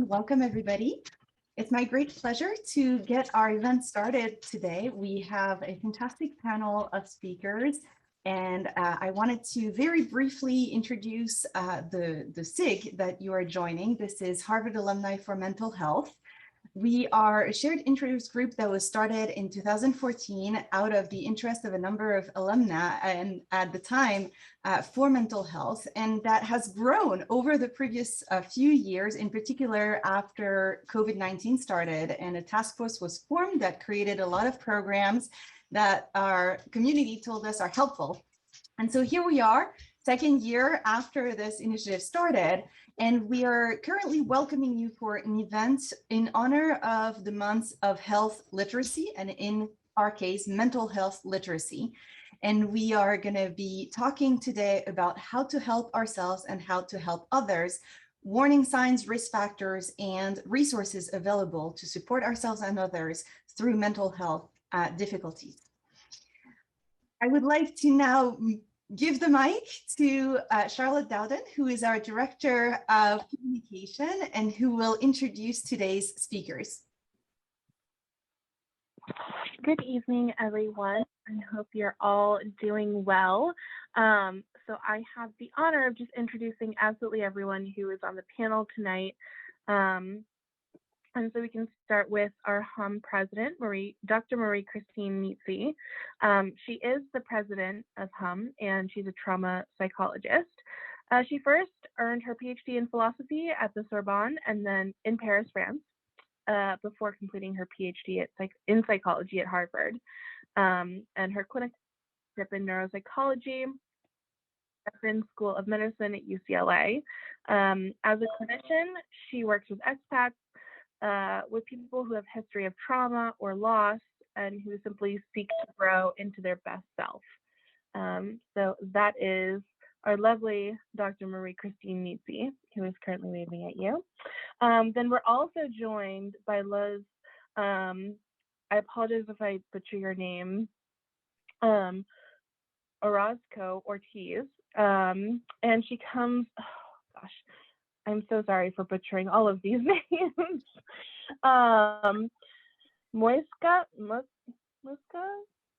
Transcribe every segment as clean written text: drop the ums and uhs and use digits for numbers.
Welcome, everybody. It's my great pleasure to get our event started today. We have a fantastic panel of speakers, and I wanted to very briefly introduce the SIG that you are joining. This is Harvard Alumni for Mental Health. We are a shared interest group that was started in 2014 out of the interest of a number of alumni and at the time for mental health, and that has grown over the previous few years, in particular after COVID-19 started, and a task force was formed that created a lot of programs that our community told us are helpful. And so here we are, second year after this initiative started, and we are currently welcoming you for an event in honor of the months of health literacy, and in our case, mental health literacy. And we are going to be talking today about how to help ourselves and how to help others, warning signs, risk factors, and resources available to support ourselves and others through mental health difficulties. I would like to now give the mic to Charlotte Dowden, who is our Director of Communication and who will introduce today's speakers. Good evening, everyone. I hope you're all doing well. So I have the honor of just introducing absolutely everyone who is on the panel tonight. And so we can start with our HUM president, Dr. Marie-Christine Mietze. She is the president of HUM, and she's a trauma psychologist. She first earned her PhD in philosophy at the Sorbonne and then in Paris, France, before completing her PhD in psychology at Harvard. And her clinical in neuropsychology at the School of Medicine at UCLA. As a clinician, she works with expats, with people who have history of trauma or loss and who simply seek to grow into their best self. So that is our lovely Dr. Marie-Christine Mietze, who is currently waving at you. Then we're also joined by Liz, I apologize if I butcher your name, Orozco Ortiz, and she comes, oh gosh, I'm so sorry for butchering all of these names. Moiska,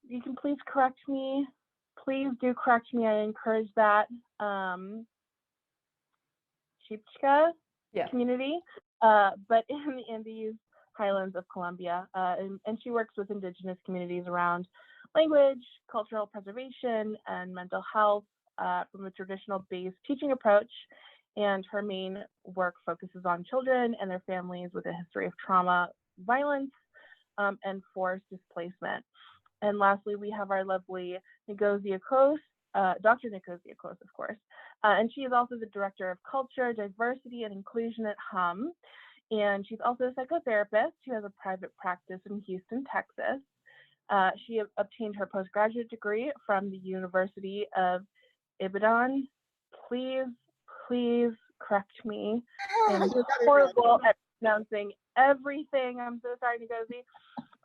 you can please correct me. Please do correct me. I encourage that. Chipcha community, but in the Andes highlands of Colombia. And she works with indigenous communities around language, cultural preservation, and mental health from a traditional based teaching approach. And her main work focuses on children and their families with a history of trauma, violence, and forced displacement. And lastly, we have our lovely Ngozi Akos, Dr. Ngozi Akos, of course. And she is also the Director of Culture, Diversity, and Inclusion at HUM. And she's also a psychotherapist who has a private practice in Houston, Texas. She obtained her postgraduate degree from the University of Ibadan. Please correct me. I'm just horrible at pronouncing everything. I'm so sorry, Ngozi.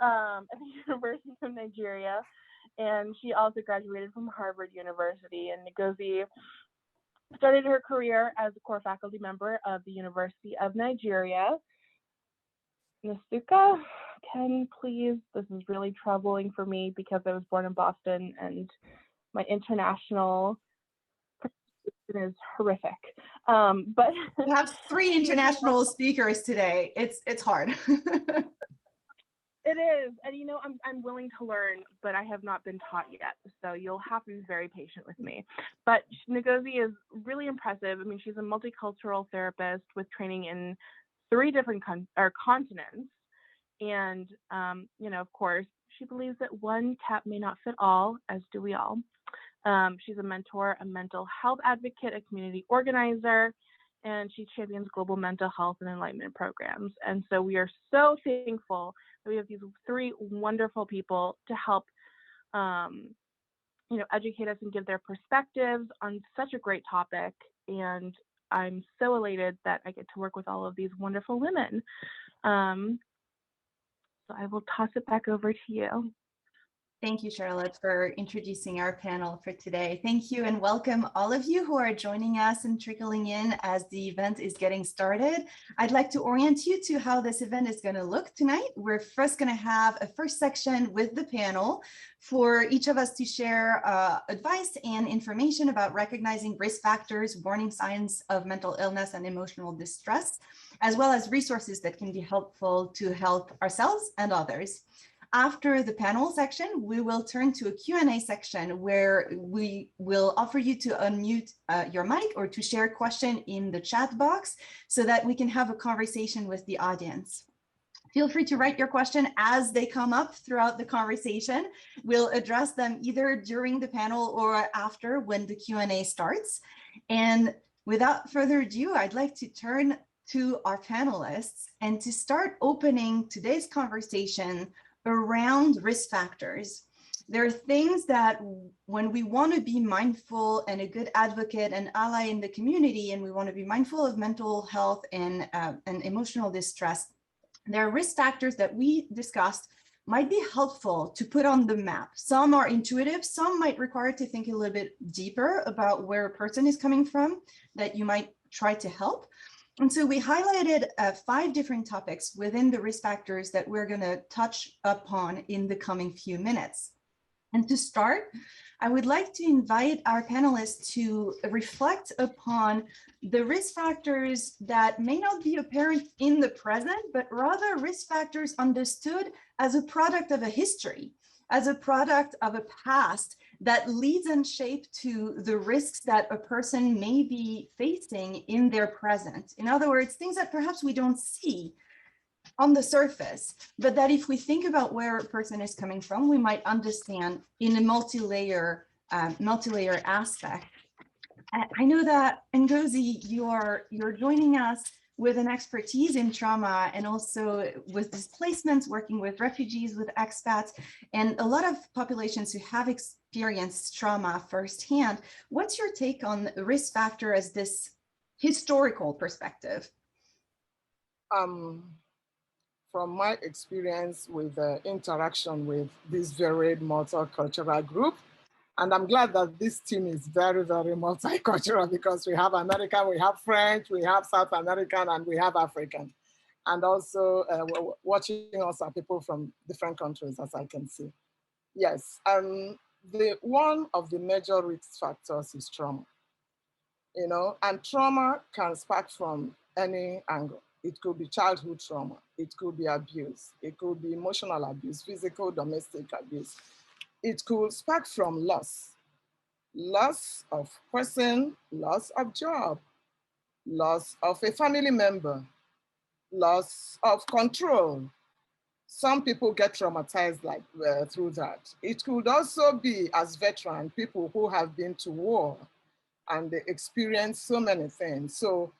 At the University of Nigeria. And she also graduated from Harvard University. And Ngozi started her career as a core faculty member of the University of Nigeria. Nasuka, can please, this is really troubling for me because I was born in Boston and my international is horrific. But we have 3 international speakers today. It's hard. It is, and you know, I'm willing to learn, but I have not been taught yet, so you'll have to be very patient with me. But Ngozi is really impressive. I mean, she's a multicultural therapist with training in 3 different continents, and you know, of course, she believes that one cap may not fit all, as do we all. She's a mentor, a mental health advocate, a community organizer, and she champions global mental health and enlightenment programs. And so we are so thankful that we have these 3 wonderful people to help, you know, educate us and give their perspectives on such a great topic. And I'm so elated that I get to work with all of these wonderful women. So I will toss it back over to you. Thank you, Charlotte, for introducing our panel for today. Thank you and welcome all of you who are joining us and trickling in as the event is getting started. I'd like to orient you to how this event is going to look tonight. We're first going to have a first section with the panel for each of us to share advice and information about recognizing risk factors, warning signs of mental illness and emotional distress, as well as resources that can be helpful to help ourselves and others. After the panel section, we will turn to a Q&A section where we will offer you to unmute your mic or to share a question in the chat box so that we can have a conversation with the audience. Feel free to write your question as they come up throughout the conversation. We'll address them either during the panel or after when the Q&A starts. And without further ado, I'd like to turn to our panelists and to start opening today's conversation around risk factors. There are things that when we want to be mindful and a good advocate and ally in the community, and we want to be mindful of mental health and emotional distress, there are risk factors that we discussed might be helpful to put on the map. Some are intuitive, some might require to think a little bit deeper about where a person is coming from that you might try to help. And so we highlighted 5 different topics within the risk factors that we're going to touch upon in the coming few minutes. And to start, I would like to invite our panelists to reflect upon the risk factors that may not be apparent in the present, but rather risk factors understood as a product of a history, as a product of a past that leads and shape to the risks that a person may be facing in their present. In other words, things that perhaps we don't see on the surface, but that if we think about where a person is coming from, we might understand in a multi-layer aspect. I know that Ngozi, you're joining us with an expertise in trauma and also with displacements, working with refugees, with expats, and a lot of populations who have experienced trauma firsthand. What's your take on the risk factor as this historical perspective? From my experience with interaction with this varied multicultural group, and I'm glad that this team is very, very multicultural because we have American, we have French, we have South American, and we have African. And also watching us are people from different countries, as I can see. Yes, one of the major risk factors is trauma, you know, and trauma can spark from any angle. It could be childhood trauma, it could be abuse, it could be emotional abuse, physical, domestic abuse. It could spark from loss of person, loss of job, loss of a family member, loss of control. Some people get traumatized through that. It could also be as veterans, people who have been to war and they experience so many things. So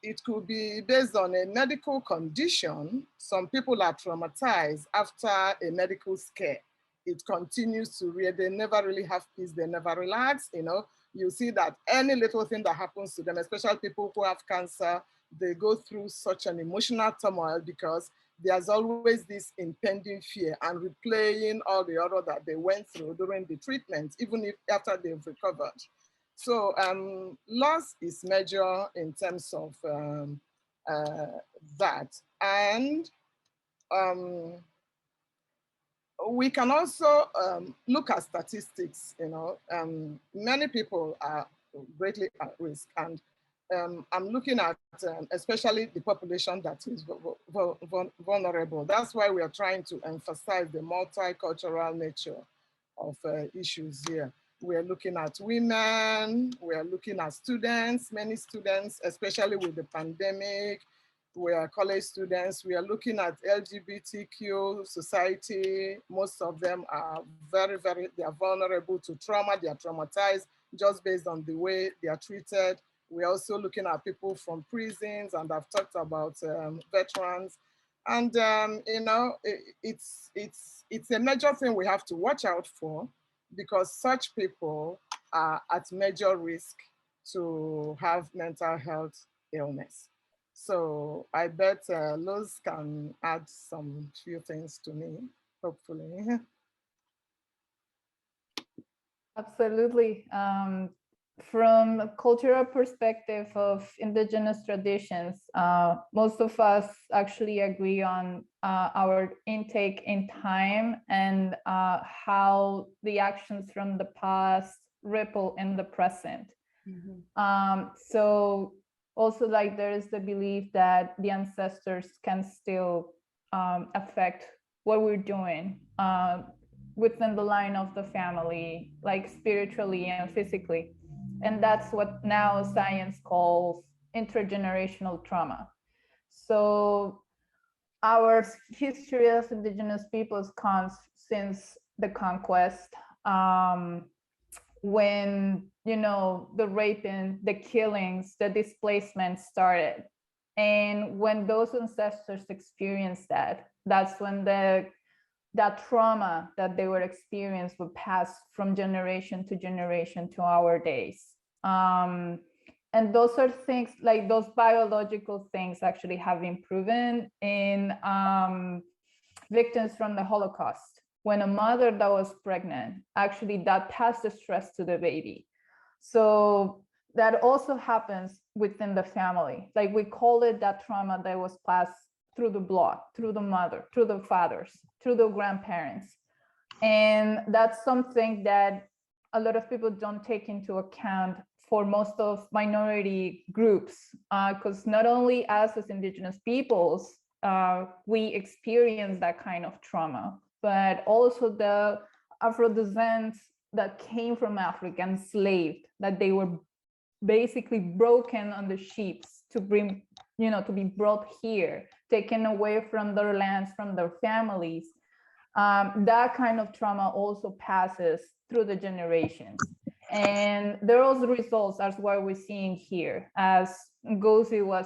it could be based on a medical condition. Some people are traumatized after a medical scare. It continues to they never really have peace, they never relax, you know. You see that any little thing that happens to them, especially people who have cancer, they go through such an emotional turmoil because there's always this impending fear and replaying all the other that they went through during the treatment, even if after they've recovered. So loss is major in terms of that. And we can also look at statistics, you know. Many people are greatly at risk, and I'm looking at especially the population that is vulnerable. That's why we are trying to emphasize the multicultural nature of issues here. We're looking at women, we're looking at students, many students, especially with the pandemic. We are college students. We are looking at LGBTQ society. Most of them are they are vulnerable to trauma. They are traumatized just based on the way they are treated. We're also looking at people from prisons, and I've talked about veterans. And you know, it's a major thing we have to watch out for, because such people are at major risk to have mental health illness. So I bet Luz can add some few things to me, hopefully. Absolutely. From a cultural perspective of indigenous traditions, most of us actually agree on our intake in time and how the actions from the past ripple in the present. So also, like, there is the belief that the ancestors can still affect what we're doing within the line of the family, like spiritually and physically. And that's what now science calls intergenerational trauma. So our history as indigenous peoples comes since the conquest, when, you know, the raping, the killings, the displacement started. And when those ancestors experienced that, that's when that trauma that they were experienced would pass from generation to generation to our days. And those are things, like those biological things actually have been proven in victims from the Holocaust. When a mother that was pregnant, actually that passed the stress to the baby. So that also happens within the family. Like, we call it that trauma that was passed through the blood, through the mother, through the fathers, through the grandparents. And that's something that a lot of people don't take into account for most of minority groups, because not only us as indigenous peoples, we experience that kind of trauma, but also the Afro descents that came from Africa, enslaved, that they were basically broken on the ships to bring, you know, to be brought here, taken away from their lands, from their families. That kind of trauma also passes through the generations. And those results are what we're seeing here, as Ngozi was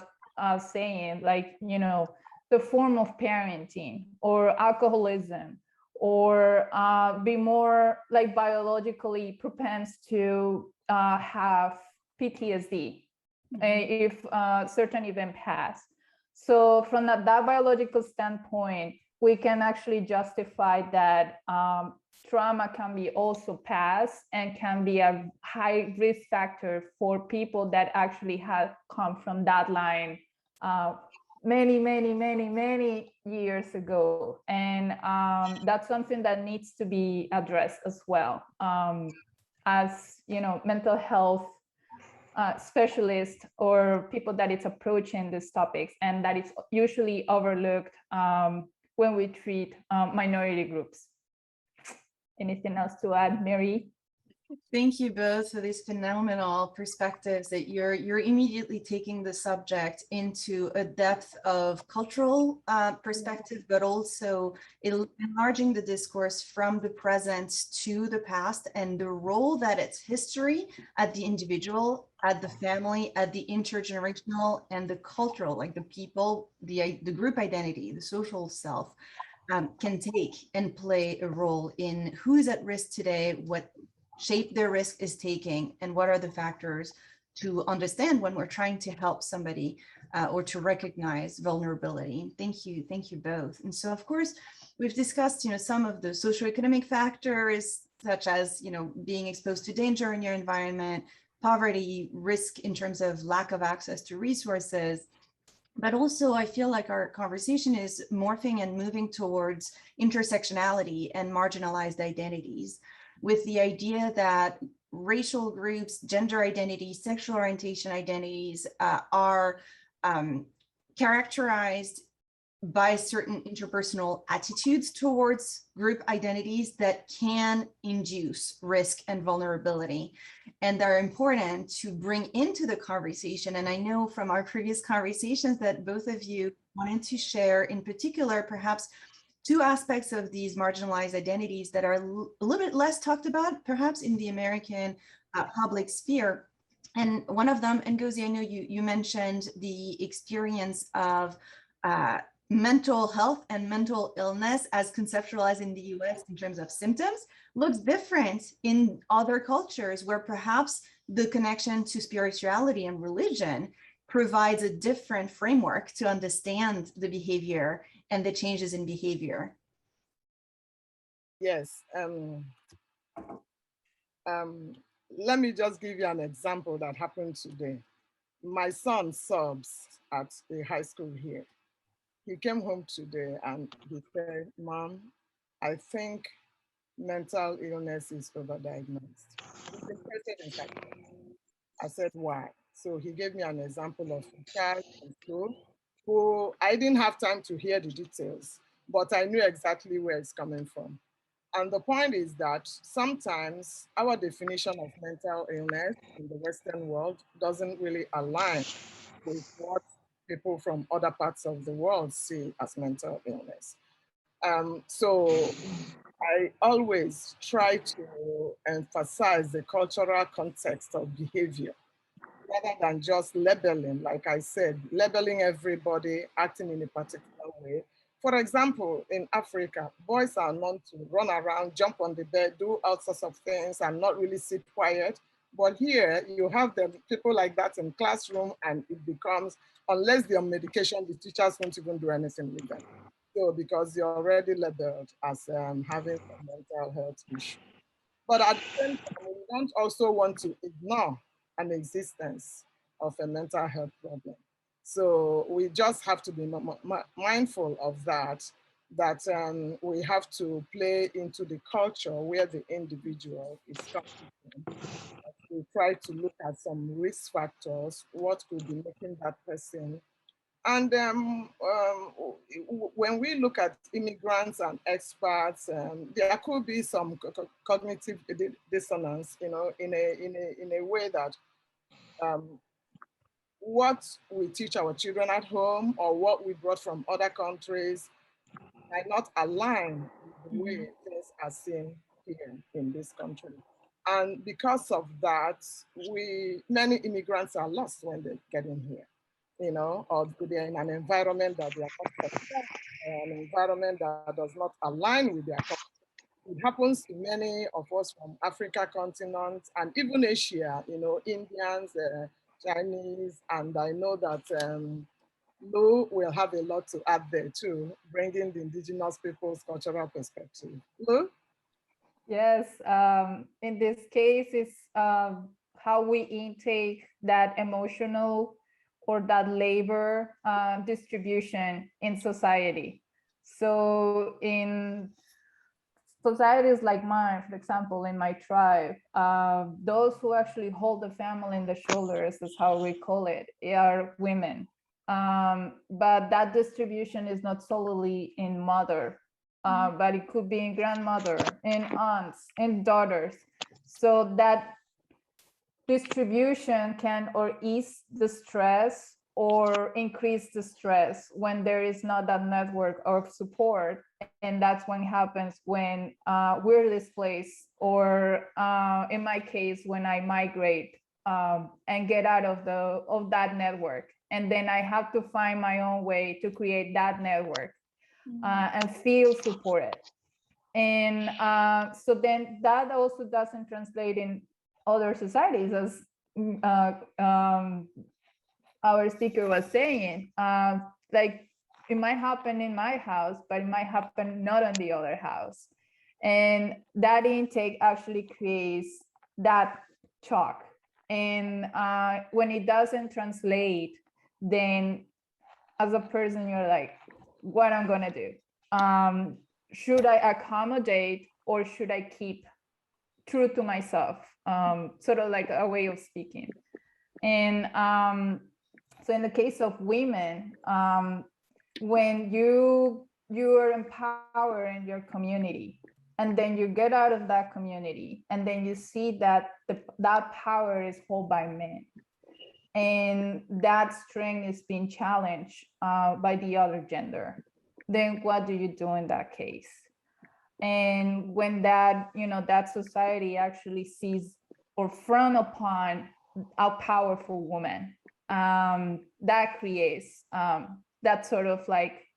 saying, like, you know, the form of parenting or alcoholism, or be more like biologically propense to have PTSD if certain event pass. So from that biological standpoint, we can actually justify that trauma can be also passed and can be a high risk factor for people that actually have come from that line many years ago. And that's something that needs to be addressed as well. As you know, mental health specialists or people that it's approaching these topics, and that it's usually overlooked when we treat minority groups. Anything else to add, Mary? Thank you both for these phenomenal perspectives that you're immediately taking the subject into a depth of cultural perspective, but also enlarging the discourse from the present to the past, and the role that its history at the individual, at the family, at the intergenerational, and the cultural, like the people, the group identity, the social self, can take and play a role in who's at risk today, what shape their risk is taking, and what are the factors to understand when we're trying to help somebody or to recognize vulnerability. Thank you both. And so, of course, we've discussed, you know, some of the socioeconomic factors, such as, you know, being exposed to danger in your environment, poverty, risk in terms of lack of access to resources. But also, I feel like our conversation is morphing and moving towards intersectionality and marginalized identities, with the idea that racial groups, gender identities, sexual orientation identities are characterized by certain interpersonal attitudes towards group identities that can induce risk and vulnerability. And they're important to bring into the conversation. And I know from our previous conversations that both of you wanted to share, in particular, perhaps two aspects of these marginalized identities that are a little bit less talked about, perhaps in the American public sphere. And one of them, Ngozi, I know you mentioned the experience of mental health and mental illness as conceptualized in the US in terms of symptoms, looks different in other cultures, where perhaps the connection to spirituality and religion provides a different framework to understand the behavior and the changes in behavior. Yes. Um, Let me just give you an example that happened today. My son subs at a high school here. He came home today and he said, Mom, I think mental illness is overdiagnosed. He's interested in psychology. I said, why? So he gave me an example of a child in school who I didn't have time to hear the details, but I knew exactly where it's coming from. And the point is that sometimes our definition of mental illness in the Western world doesn't really align with what people from other parts of the world see as mental illness. So I always try to emphasize the cultural context of behavior rather than just labeling, like I said, labeling everybody acting in a particular way. For example, in Africa, boys are known to run around, jump on the bed, do all sorts of things and not really sit quiet. But here you have the people like that in classroom and it becomes, unless they're on medication, the teachers won't even do anything with them. So because you're already labeled as having a mental health issue. But at the same time, we don't also want to ignore an existence of a mental health problem. So we just have to be mindful of that, that we have to play into the culture where the individual is coming from. We try to look at some risk factors, what could be making that person and when we look at immigrants and expats, there could be some cognitive dissonance, you know, in a way that um, what we teach our children at home or what we brought from other countries might not align with the way things are seen here in this country. And because of that, many immigrants are lost when they get in here, you know, or they're in an environment that they are not familiar, an environment that does not align with their culture. It happens to many of us from Africa continent and even Asia, you know, Indians, Chinese, and I know that Lou will have a lot to add there too, bringing the indigenous people's cultural perspective. Lou? Yes, in this case, it's how we intake that emotional or that labor distribution in society. So in societies like mine, for example, in my tribe, those who actually hold the family in the shoulders, is how we call it, are women. But that distribution is not solely in mother, but it could be in grandmother, in aunts, in daughters. So that distribution can or ease the stress or increase the stress when there is not that network of support. And that's what happens when we're displaced, or in my case, when I migrate and get out of that network. And then I have to find my own way to create that network and feel supported. And so then that also doesn't translate in other societies, as our speaker was saying. Like it might happen in my house, but it might happen not in the other house. And that intake actually creates that shock. And when it doesn't translate, then as a person, you're like, what I'm gonna do? Should I accommodate or should I keep true to myself? Sort of like a way of speaking. And so in the case of women, when you are empowered in your community, and then you get out of that community, and then you see that that power is held by men, and that strength is being challenged by the other gender, then what do you do in that case? And when that, you know, that society actually sees or frown upon a powerful woman, that creates that sort of like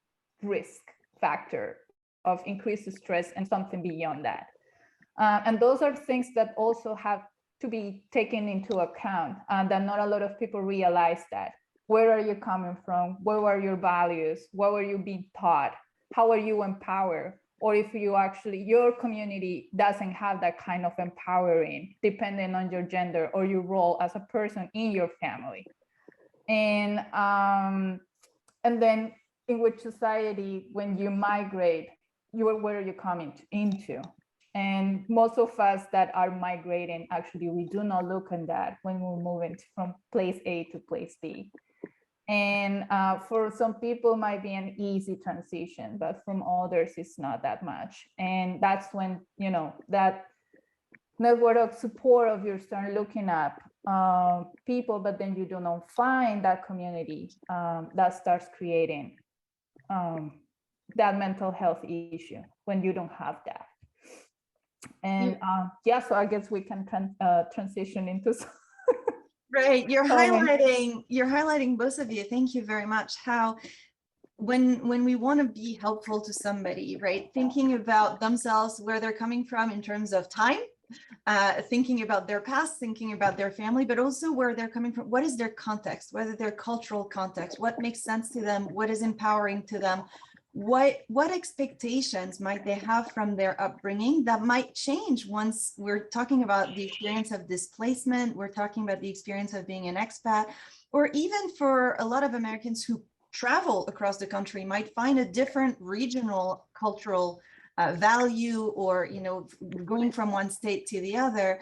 risk factor of increased stress and something beyond that. And those are things that also have to be taken into account, and that not a lot of people realize that. Where are you coming from? What are your values? What were you being taught? How are you empowered? or if you actually, your community doesn't have that kind of empowering, depending on your gender or your role as a person in your family. And then in which society, when you migrate, where are you coming into? And most of us that are migrating, actually, we do not look at that when we're moving from place A to place B. And for some people might be an easy transition, but from others, it's not that much. And that's when, you know, that network of support of you start looking up people, but then you do not find that community that starts creating that mental health issue when you don't have that. And yeah, so I guess we can transition into Right, you're highlighting both of you. Thank you very much. How when we want to be helpful to somebody, right, thinking about themselves, where they're coming from in terms of time, thinking about their past, thinking about their family, but also where they're coming from. What is their context? Whether their cultural context, what makes sense to them, what is empowering to them, what expectations might they have from their upbringing that might change once we're talking about the experience of displacement, we're talking about the experience of being an expat, or even for a lot of Americans who travel across the country might find a different regional cultural value, or, you know, going from one state to the other,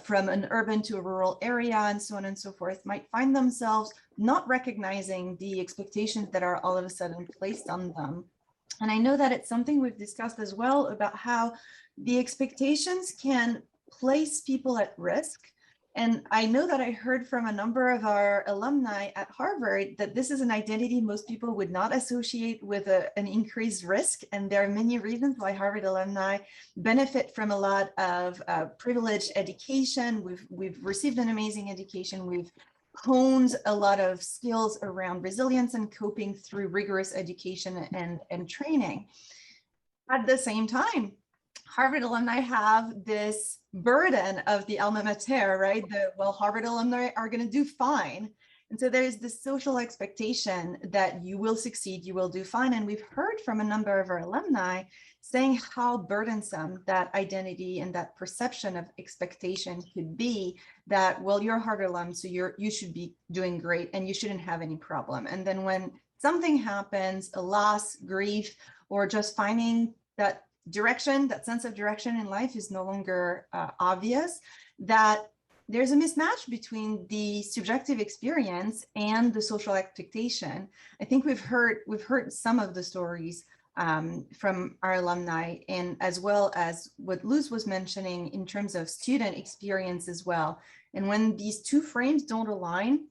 from an urban to a rural area, and so on and so forth, might find themselves not recognizing the expectations that are all of a sudden placed on them. And I know that it's something we've discussed as well, about how the expectations can place people at risk. And I know that I heard from a number of our alumni at Harvard that this is an identity most people would not associate with an increased risk. And there are many reasons why Harvard alumni benefit from a lot of privileged education. We've received an amazing education. We've honed a lot of skills around resilience and coping through rigorous education and training. At the same time, Harvard alumni have this burden of the alma mater, right? Well, Harvard alumni are going to do fine. And so there's this social expectation that you will succeed, you will do fine. And we've heard from a number of our alumni saying how burdensome that identity and that perception of expectation could be, that, well, you're a Harvard alum, so you should be doing great and you shouldn't have any problem. And then when something happens, a loss, grief, or just finding that direction, that sense of direction in life is no longer obvious, that there's a mismatch between the subjective experience and the social expectation. I think we've heard some of the stories from our alumni, and as well as what Luz was mentioning in terms of student experience as well. And when these two frames don't align,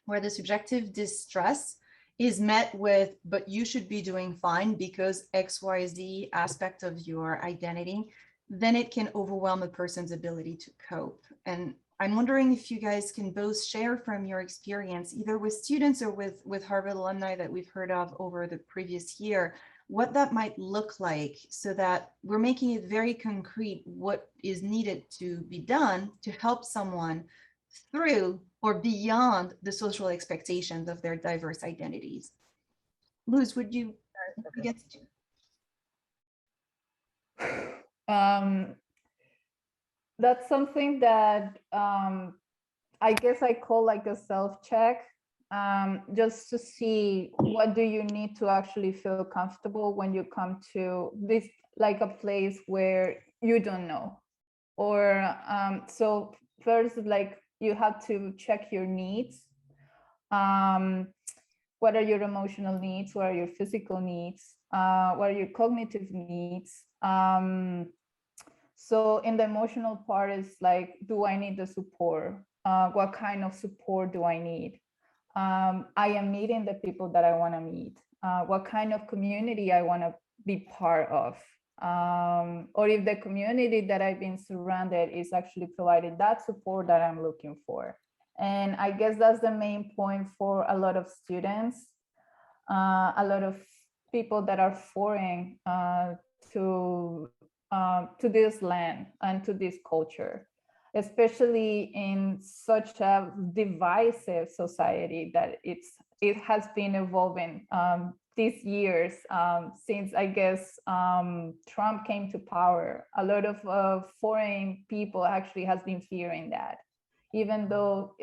where the subjective distress is met with, but you should be doing fine because XYZ aspect of your identity, then it can overwhelm a person's ability to cope. And I'm wondering if you guys can both share from your experience, either with students or with Harvard alumni that we've heard of over the previous year, what that might look like, so that we're making it very concrete what is needed to be done to help someone through or beyond the social expectations of their diverse identities. Luz, would you get to? That's something that I guess I call like a self-check, just to see what do you need to actually feel comfortable when you come to this, like a place where you don't know. Or so first, like, you have to check your needs. What are your emotional needs? What are your physical needs? What are your cognitive needs? So in the emotional part is like, do I need the support? What kind of support do I need? I am meeting the people that I want to meet. What kind of community I want to be part of? Or if the community that I've been surrounded is actually providing that support that I'm looking for. And I guess that's the main point for a lot of students, a lot of people that are foreign to this land and to this culture, especially in such a divisive society that it has been evolving these years, since I guess Trump came to power, a lot of foreign people actually has been fearing that, even though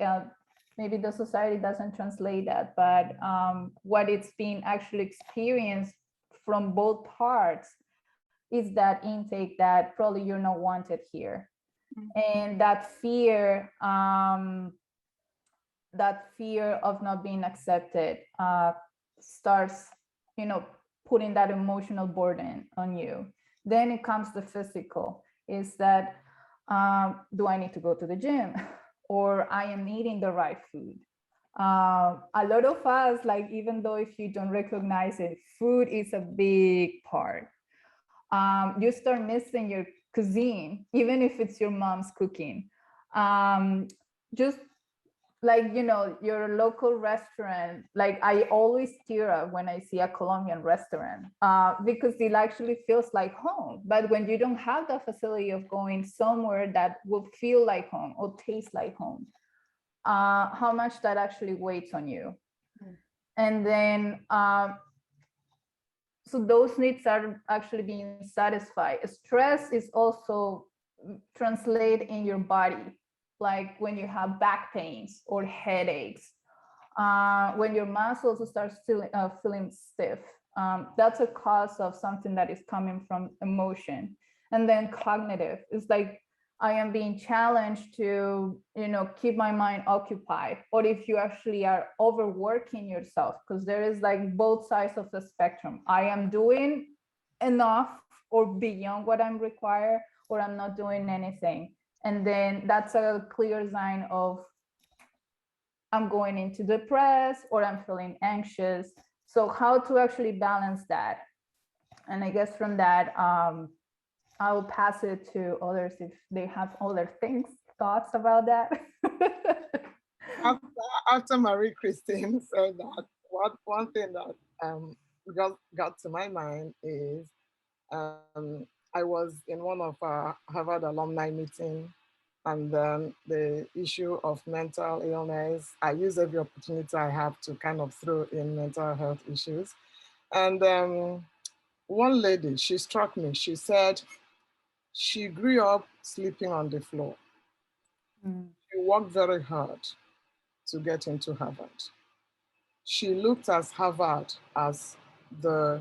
maybe the society doesn't translate that, but what it's been actually experienced from both parts is that intake that probably you're not wanted here. And that fear of not being accepted starts, putting that emotional burden on you. Then it comes the physical, is that do I need to go to the gym, or I am eating the right food? A lot of us, like, even though if you don't recognize it, food is a big part. You start missing your cuisine, even if it's your mom's cooking. Just like, your local restaurant, like I always tear up when I see a Colombian restaurant because it actually feels like home. But when you don't have the facility of going somewhere that will feel like home or taste like home, how much that actually weighs on you. And then so those needs are actually being satisfied. Stress is also translated in your body, like when you have back pains or headaches, when your muscles start feeling stiff. That's a cause of something that is coming from emotion. And then cognitive is like, I am being challenged to, keep my mind occupied. Or if you actually are overworking yourself, because there is like both sides of the spectrum. I am doing enough or beyond what I'm required, or I'm not doing anything. And then that's a clear sign of I'm going into depressed or I'm feeling anxious. So how to actually balance that? And I guess from that, I will pass it to others if they have other thoughts about that. After Marie-Christine said that, one thing that got to my mind is I was in one of our Harvard alumni meetings, and then the issue of mental illness, I use every opportunity I have to kind of throw in mental health issues. And one lady, she struck me. She said she grew up sleeping on the floor. She worked very hard to get into Harvard. She looked at Harvard as the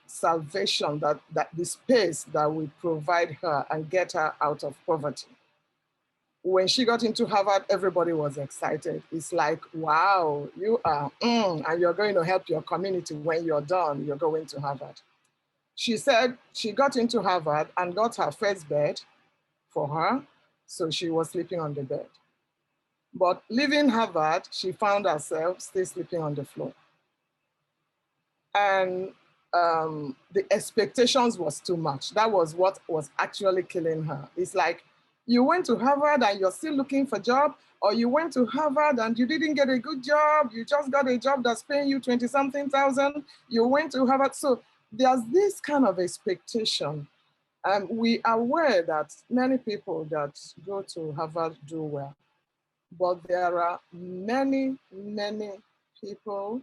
salvation, that the space that would provide her and get her out of poverty. When she got into Harvard, everybody was excited. It's like, wow, you are, and you're going to help your community when you're done, you're going to Harvard. She said she got into Harvard and got her first bed for her, so she was sleeping on the bed. But leaving Harvard, she found herself still sleeping on the floor. And the expectations was too much. That was what was actually killing her. It's like, you went to Harvard and you're still looking for a job, or you went to Harvard and you didn't get a good job, you just got a job that's paying you 20-something thousand, you went to Harvard. So there's this kind of expectation. We are aware that many people that go to Harvard do well, but there are many, many people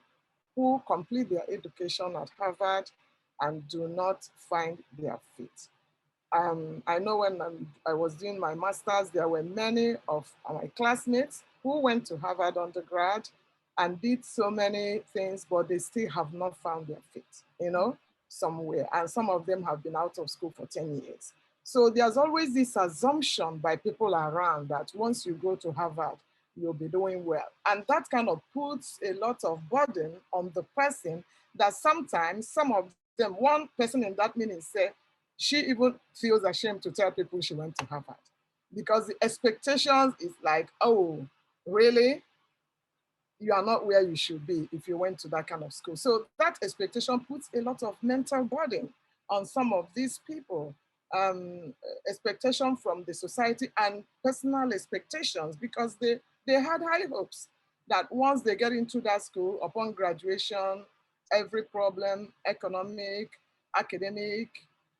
who complete their education at Harvard and do not find their fit. I know when I was doing my master's, there were many of my classmates who went to Harvard undergrad and did so many things, but they still have not found their fit, somewhere. And some of them have been out of school for 10 years. So there's always this assumption by people around that once you go to Harvard, you'll be doing well. And that kind of puts a lot of burden on the person that sometimes some of them, one person in that meeting said, she even feels ashamed to tell people she went to Harvard because the expectations is like, oh, really? You are not where you should be if you went to that kind of school. So that expectation puts a lot of mental burden on some of these people. Expectation from the society and personal expectations, because they had high hopes that once they get into that school, upon graduation, every problem, economic, academic,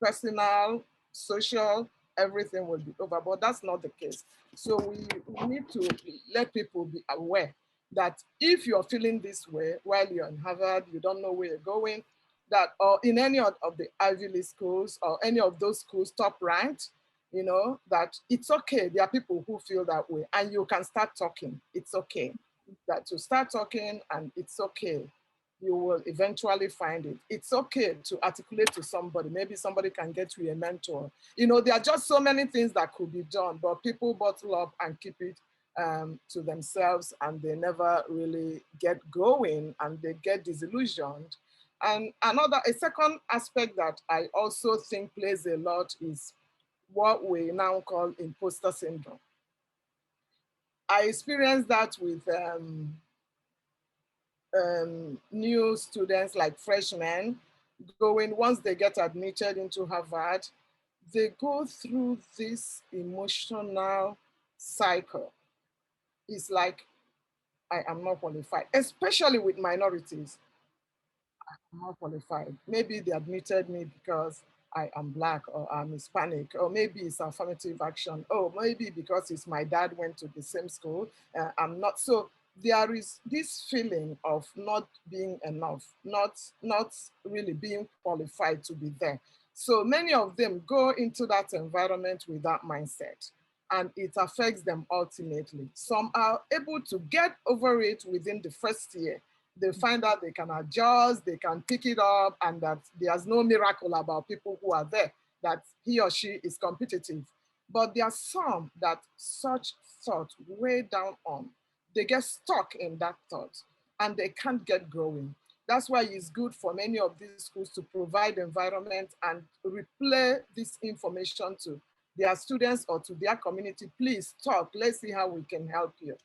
personal, social, everything will be over, but that's not the case. So we need to let people be aware that if you're feeling this way while you're in Harvard, you don't know where you're going, that or in any of the Ivy League schools or any of those schools top ranked, you know, that it's okay. There are people who feel that way and you can start talking. It's okay that to start talking and it's okay. You will eventually find it. It's okay to articulate to somebody. Maybe somebody can get you a mentor. You know, there are just so many things that could be done, but people bottle up and keep it to themselves and they never really get going and they get disillusioned. And a second aspect that I also think plays a lot is what we now call imposter syndrome. I experienced that with new students like freshmen going, once they get admitted into Harvard, they go through this emotional cycle. It's like, I am not qualified, especially with minorities. I'm not qualified. Maybe they admitted me because I am Black or I'm Hispanic, or maybe it's affirmative action. Oh, maybe because it's my dad went to the same school. I'm not. So there is this feeling of not being enough, not really being qualified to be there. So many of them go into that environment with that mindset and it affects them ultimately. Some are able to get over it within the first year. They find out they can adjust, they can pick it up, and that there's no miracle about people who are there, that he or she is competitive. But there are some that such thought way down on, they get stuck in that thought and they can't get growing. That's why it's good for many of these schools to provide environment and replay this information to their students or to their community. Please talk, let's see how we can help you.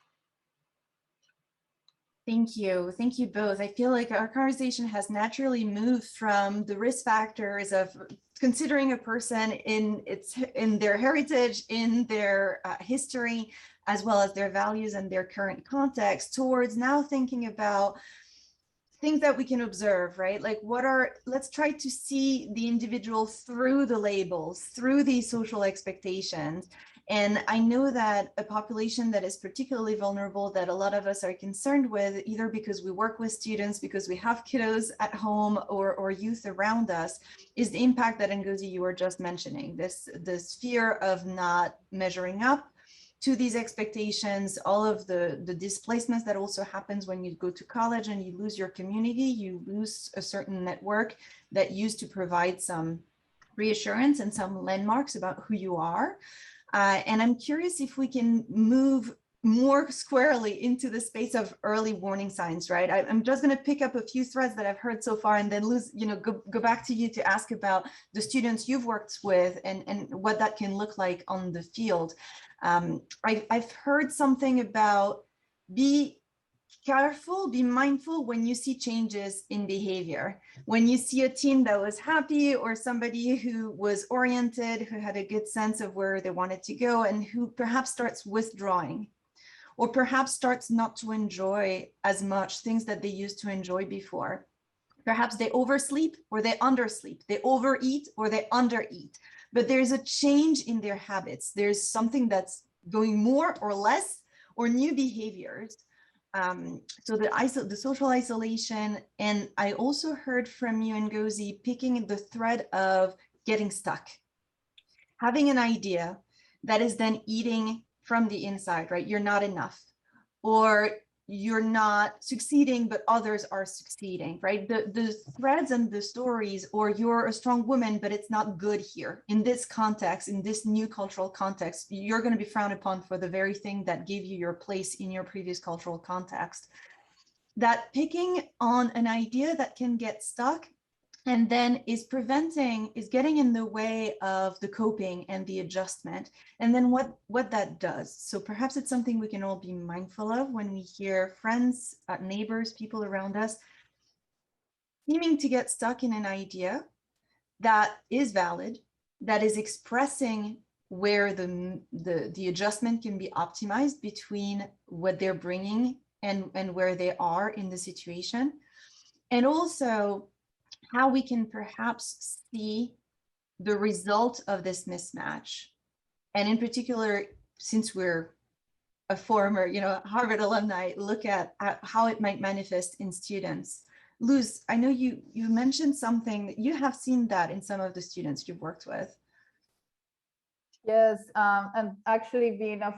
Thank you. Thank you both. I feel like our conversation has naturally moved from the risk factors of considering a person in their heritage, in their history, as well as their values and their current context, towards now thinking about things that we can observe, right? Like let's try to see the individual through the labels, through these social expectations. And I know that a population that is particularly vulnerable, that a lot of us are concerned with, either because we work with students, because we have kiddos at home or youth around us, is the impact that Ngozi, you were just mentioning, this fear of not measuring up to these expectations, all of the displacements that also happens when you go to college and you lose your community, you lose a certain network that used to provide some reassurance and some landmarks about who you are. And I'm curious if we can move more squarely into the space of early warning signs, right? I'm just going to pick up a few threads that I've heard so far and then go back to you to ask about the students you've worked with and what that can look like on the field. I've heard something about be careful, be mindful when you see changes in behavior. When you see a team that was happy or somebody who was oriented, who had a good sense of where they wanted to go and who perhaps starts withdrawing or perhaps starts not to enjoy as much things that they used to enjoy before. Perhaps they oversleep or they undersleep, they overeat or they undereat, but there's a change in their habits. There's something that's going more or less or new behaviors. So the social isolation, and I also heard from you, Ngozi, picking the thread of getting stuck, having an idea that is then eating from the inside, right? You're not enough, or you're not succeeding, but others are succeeding, right? The threads and the stories, or you're a strong woman, but it's not good here. In this context, in this new cultural context, you're going to be frowned upon for the very thing that gave you your place in your previous cultural context. That picking on an idea that can get stuck and then is getting in the way of the coping and the adjustment, and then what that does. So perhaps it's something we can all be mindful of when we hear friends, neighbors, people around us seeming to get stuck in an idea that is valid, that is expressing where the adjustment can be optimized between what they're bringing and where they are in the situation, and also how we can perhaps see the result of this mismatch. And in particular, since we're a former, Harvard alumni look at how it might manifest in students. Luz, I know you mentioned something that you have seen that in some of the students you've worked with. Yes, and actually being a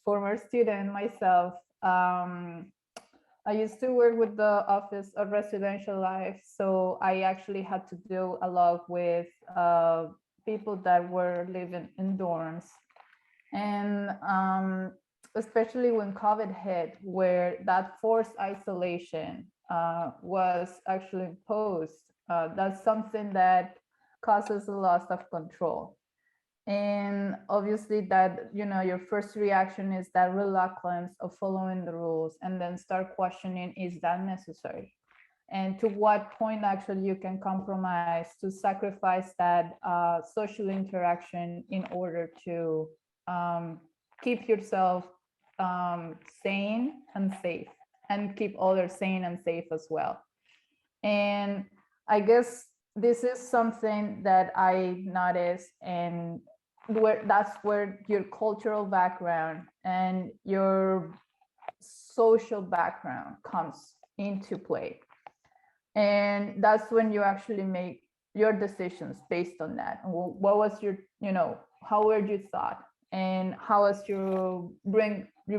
former student myself, I used to work with the Office of Residential Life, so I actually had to deal a lot with people that were living in dorms. And especially when COVID hit, where that forced isolation was actually imposed, that's something that causes a loss of control. And obviously that, your first reaction is that reluctance of following the rules, and then start questioning, is that necessary? And to what point actually you can compromise to sacrifice that social interaction in order to keep yourself sane and safe, and keep others sane and safe as well. And I guess this is something that I noticed, and that's where your cultural background and your social background comes into play. And that's when you actually make your decisions based on that. What was your, how were you thought, and how was you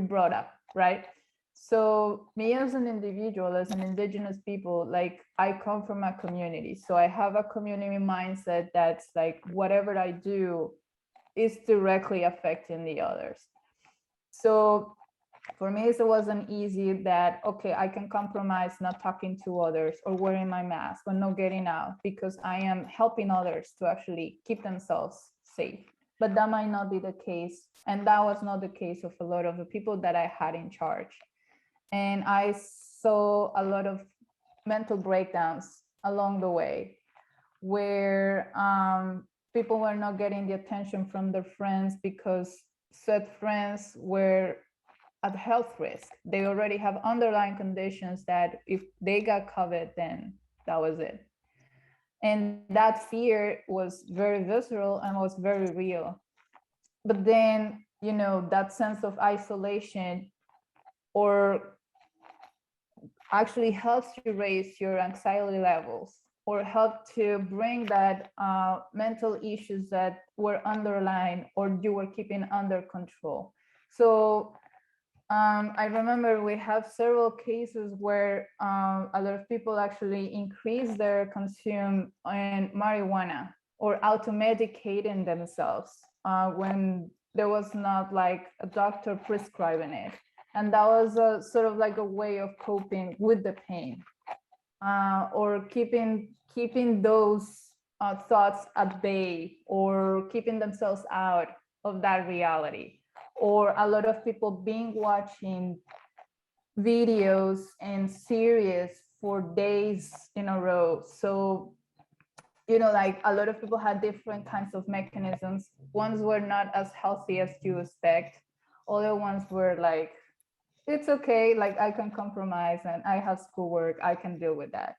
brought up, right? So me as an individual, as an indigenous people, like I come from a community. So I have a community mindset that's like, whatever I do is directly affecting the others. So for me, it wasn't easy that, okay, I can compromise not talking to others or wearing my mask or not getting out because I am helping others to actually keep themselves safe. But that might not be the case. And that was not the case of a lot of the people that I had in charge. And I saw a lot of mental breakdowns along the way, where people were not getting the attention from their friends because said friends were at health risk. They already have underlying conditions that if they got COVID, then that was it. And that fear was very visceral and was very real. But then, that sense of isolation or actually helps you raise your anxiety levels, or help to bring that mental issues that were underlying or you were keeping under control. So I remember we have several cases where a lot of people actually increase their consume in marijuana or auto-medicating themselves when there was not like a doctor prescribing it. And that was a sort of like a way of coping with the pain, or keeping those thoughts at bay, or keeping themselves out of that reality. Or a lot of people being watching videos and series for days in a row. So, like a lot of people had different kinds of mechanisms. Ones were not as healthy as you expect. Other ones were like, it's okay, like I can compromise and I have schoolwork, I can deal with that.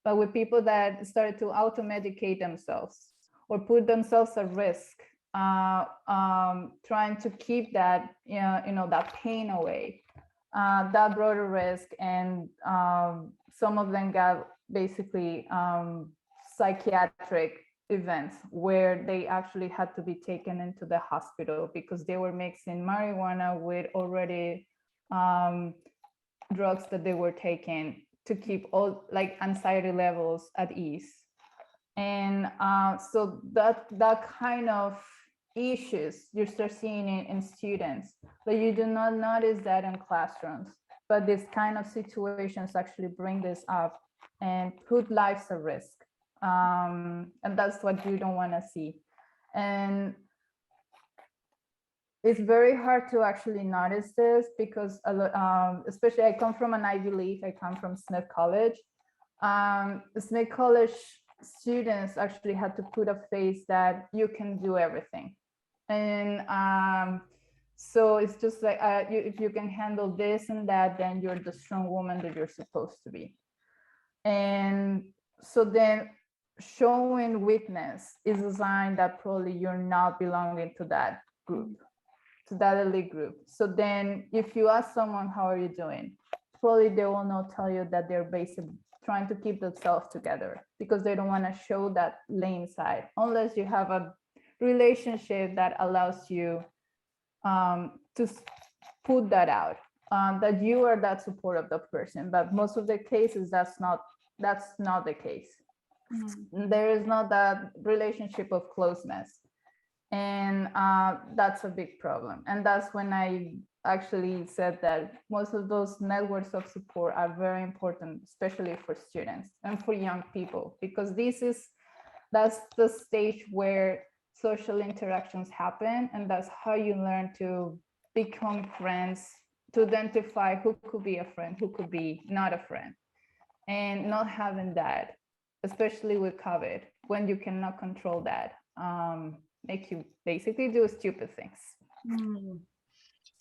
But with people that started to auto-medicate themselves or put themselves at risk, trying to keep that, that pain away, that brought a risk. And some of them got basically psychiatric events where they actually had to be taken into the hospital because they were mixing marijuana with already drugs that they were taking to keep all like anxiety levels at ease. And so that kind of issues you start seeing in students, but you do not notice that in classrooms. But these kind of situations actually bring this up and put lives at risk. And that's what you don't want to see. And it's very hard to actually notice this because especially I come from an Ivy League, I come from Smith College. Smith College students actually had to put a face that you can do everything. And so it's just like, if you can handle this and that, then you're the strong woman that you're supposed to be. And so then showing weakness is a sign that probably you're not belonging to that group. to that elite group. So then if you ask someone, how are you doing? Probably they will not tell you that they're basically trying to keep themselves together because they don't want to show that lame side, unless you have a relationship that allows you to put that out, that you are that support of the person. But most of the cases, that's not the case. There is not that relationship of closeness. And that's a big problem. And that's when I actually said that most of those networks of support are very important, especially for students and for young people, because that's the stage where social interactions happen. And that's how you learn to become friends, to identify who could be a friend, who could be not a friend. And not having that, especially with COVID, when you cannot control that, make you basically do stupid things.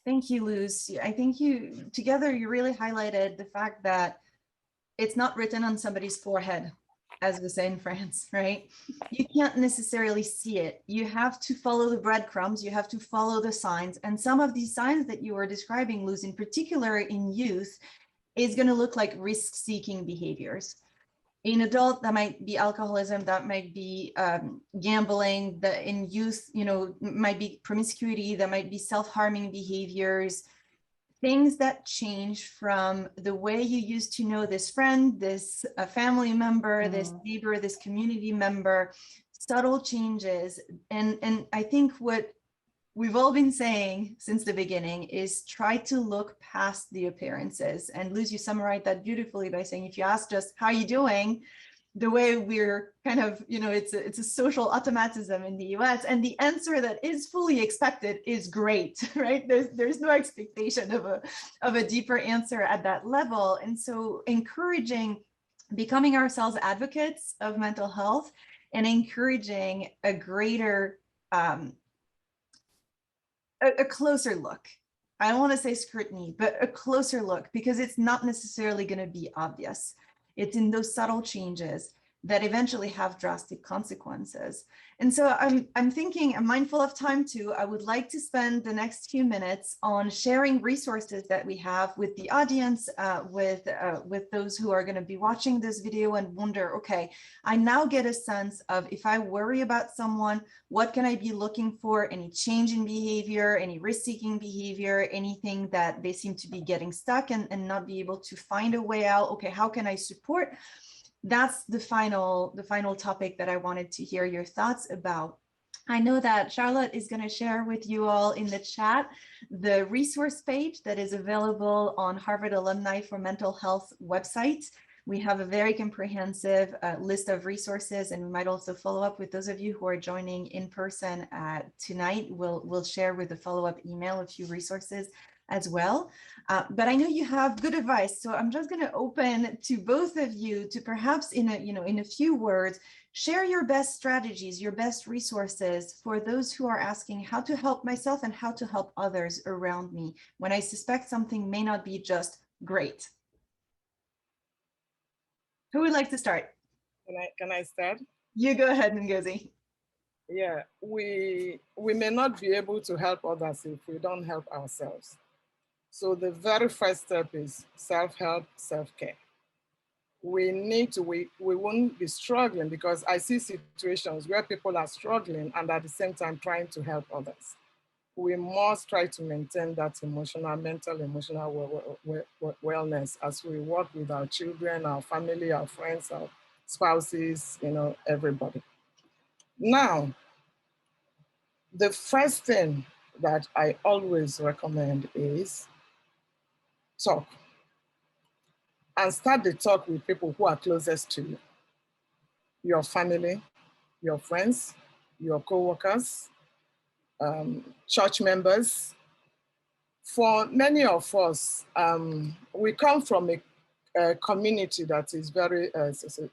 Thank you, Luz. I think together you really highlighted the fact that it's not written on somebody's forehead, as we say in France, right? You can't necessarily see it. You have to follow the breadcrumbs, you have to follow the signs. And some of these signs that you were describing, Luz, in particular in youth, is going to look like risk-seeking behaviors. In adult, that might be alcoholism, that might be gambling. In youth, might be promiscuity, that might be self-harming behaviors, things that change from the way you used to know this friend, this family member, this neighbor, this community member, subtle changes. And I think what we've all been saying since the beginning is try to look past the appearances. And Luz, you summarized that beautifully by saying, if you ask just how are you doing, the way we're kind of, it's a social automatism in the US, and the answer that is fully expected is great, right? There's no expectation of a deeper answer at that level. And so encouraging, becoming ourselves advocates of mental health and encouraging a greater, a closer look. I don't want to say scrutiny, but a closer look, because it's not necessarily going to be obvious. It's in those subtle changes that eventually have drastic consequences. And so I'm thinking, I'm mindful of time too. I would like to spend the next few minutes on sharing resources that we have with the audience, with those who are going to be watching this video and wonder, okay, I now get a sense of, if I worry about someone, what can I be looking for? Any change in behavior, any risk-seeking behavior, anything that they seem to be getting stuck and not be able to find a way out. Okay, how can I support? That's the final topic that I wanted to hear your thoughts about. I know that Charlotte is going to share with you all in the chat the resource page that is available on Harvard Alumni for Mental Health website. We have a very comprehensive list of resources, and we might also follow up with those of you who are joining in person tonight. We'll share with the follow-up email a few resources as well. But I know you have good advice, so I'm just going to open to both of you to perhaps in a few words share your best strategies, your best resources for those who are asking how to help myself and how to help others around me when I suspect something may not be just great. Who would like to start? Can I start? You go ahead, Ngozi. Yeah, we may not be able to help others if we don't help ourselves. So the very first step is self-help, self-care. We won't be struggling, because I see situations where people are struggling and at the same time trying to help others. We must try to maintain that mental, emotional wellness as we work with our children, our family, our friends, our spouses, everybody. Now, the first thing that I always recommend is talk. And start the talk with people who are closest to you. Your family, your friends, your co-workers, church members. For many of us, we come from a community that is very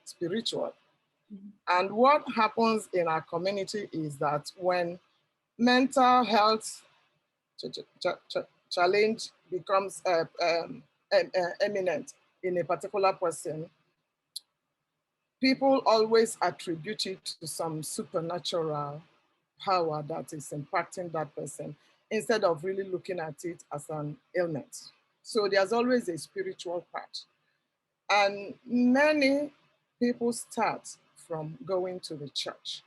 spiritual. And what happens in our community is that when mental health challenge becomes eminent in a particular person, people always attribute it to some supernatural power that is impacting that person, instead of really looking at it as an ailment. So there's always a spiritual part. And many people start from going to the church.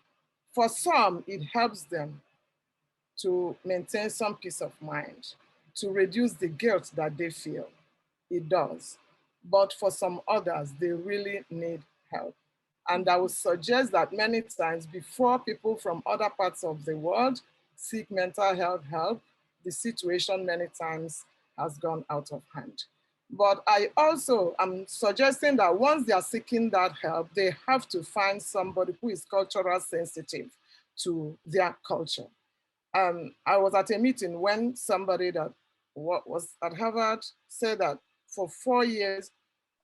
For some, it helps them to maintain some peace of mind, to reduce the guilt that they feel. It does. But for some others, they really need help. And I would suggest that many times before people from other parts of the world seek mental health help, the situation many times has gone out of hand. But I also am suggesting that once they are seeking that help, they have to find somebody who is culturally sensitive to their culture. I was at a meeting when somebody that was at Harvard said that for 4 years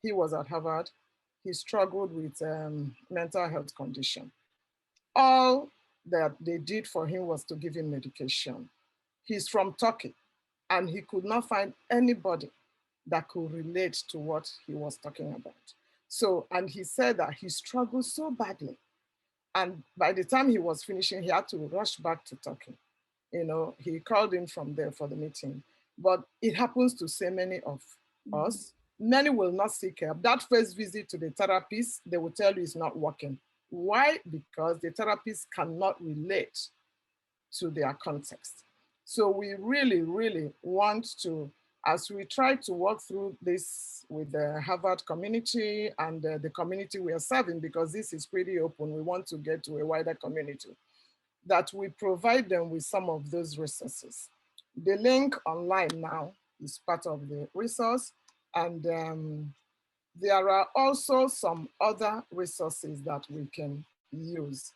he was at Harvard, he struggled with mental health condition. All that they did for him was to give him medication. He's from Turkey, and he could not find anybody that could relate to what he was talking about. So, and he said that he struggled so badly. And by the time he was finishing, he had to rush back to Turkey. You know, he called in from there for the meeting. But it happens to so many of us. Many will not seek help. That first visit to the therapist, they will tell you it's not working. Why? Because the therapist cannot relate to their context. So we really, really want to, as we try to work through this with the Harvard community and the community we are serving, because this is pretty open, we want to get to a wider community, that we provide them with some of those resources. The link online now is part of the resource, and there are also some other resources that we can use.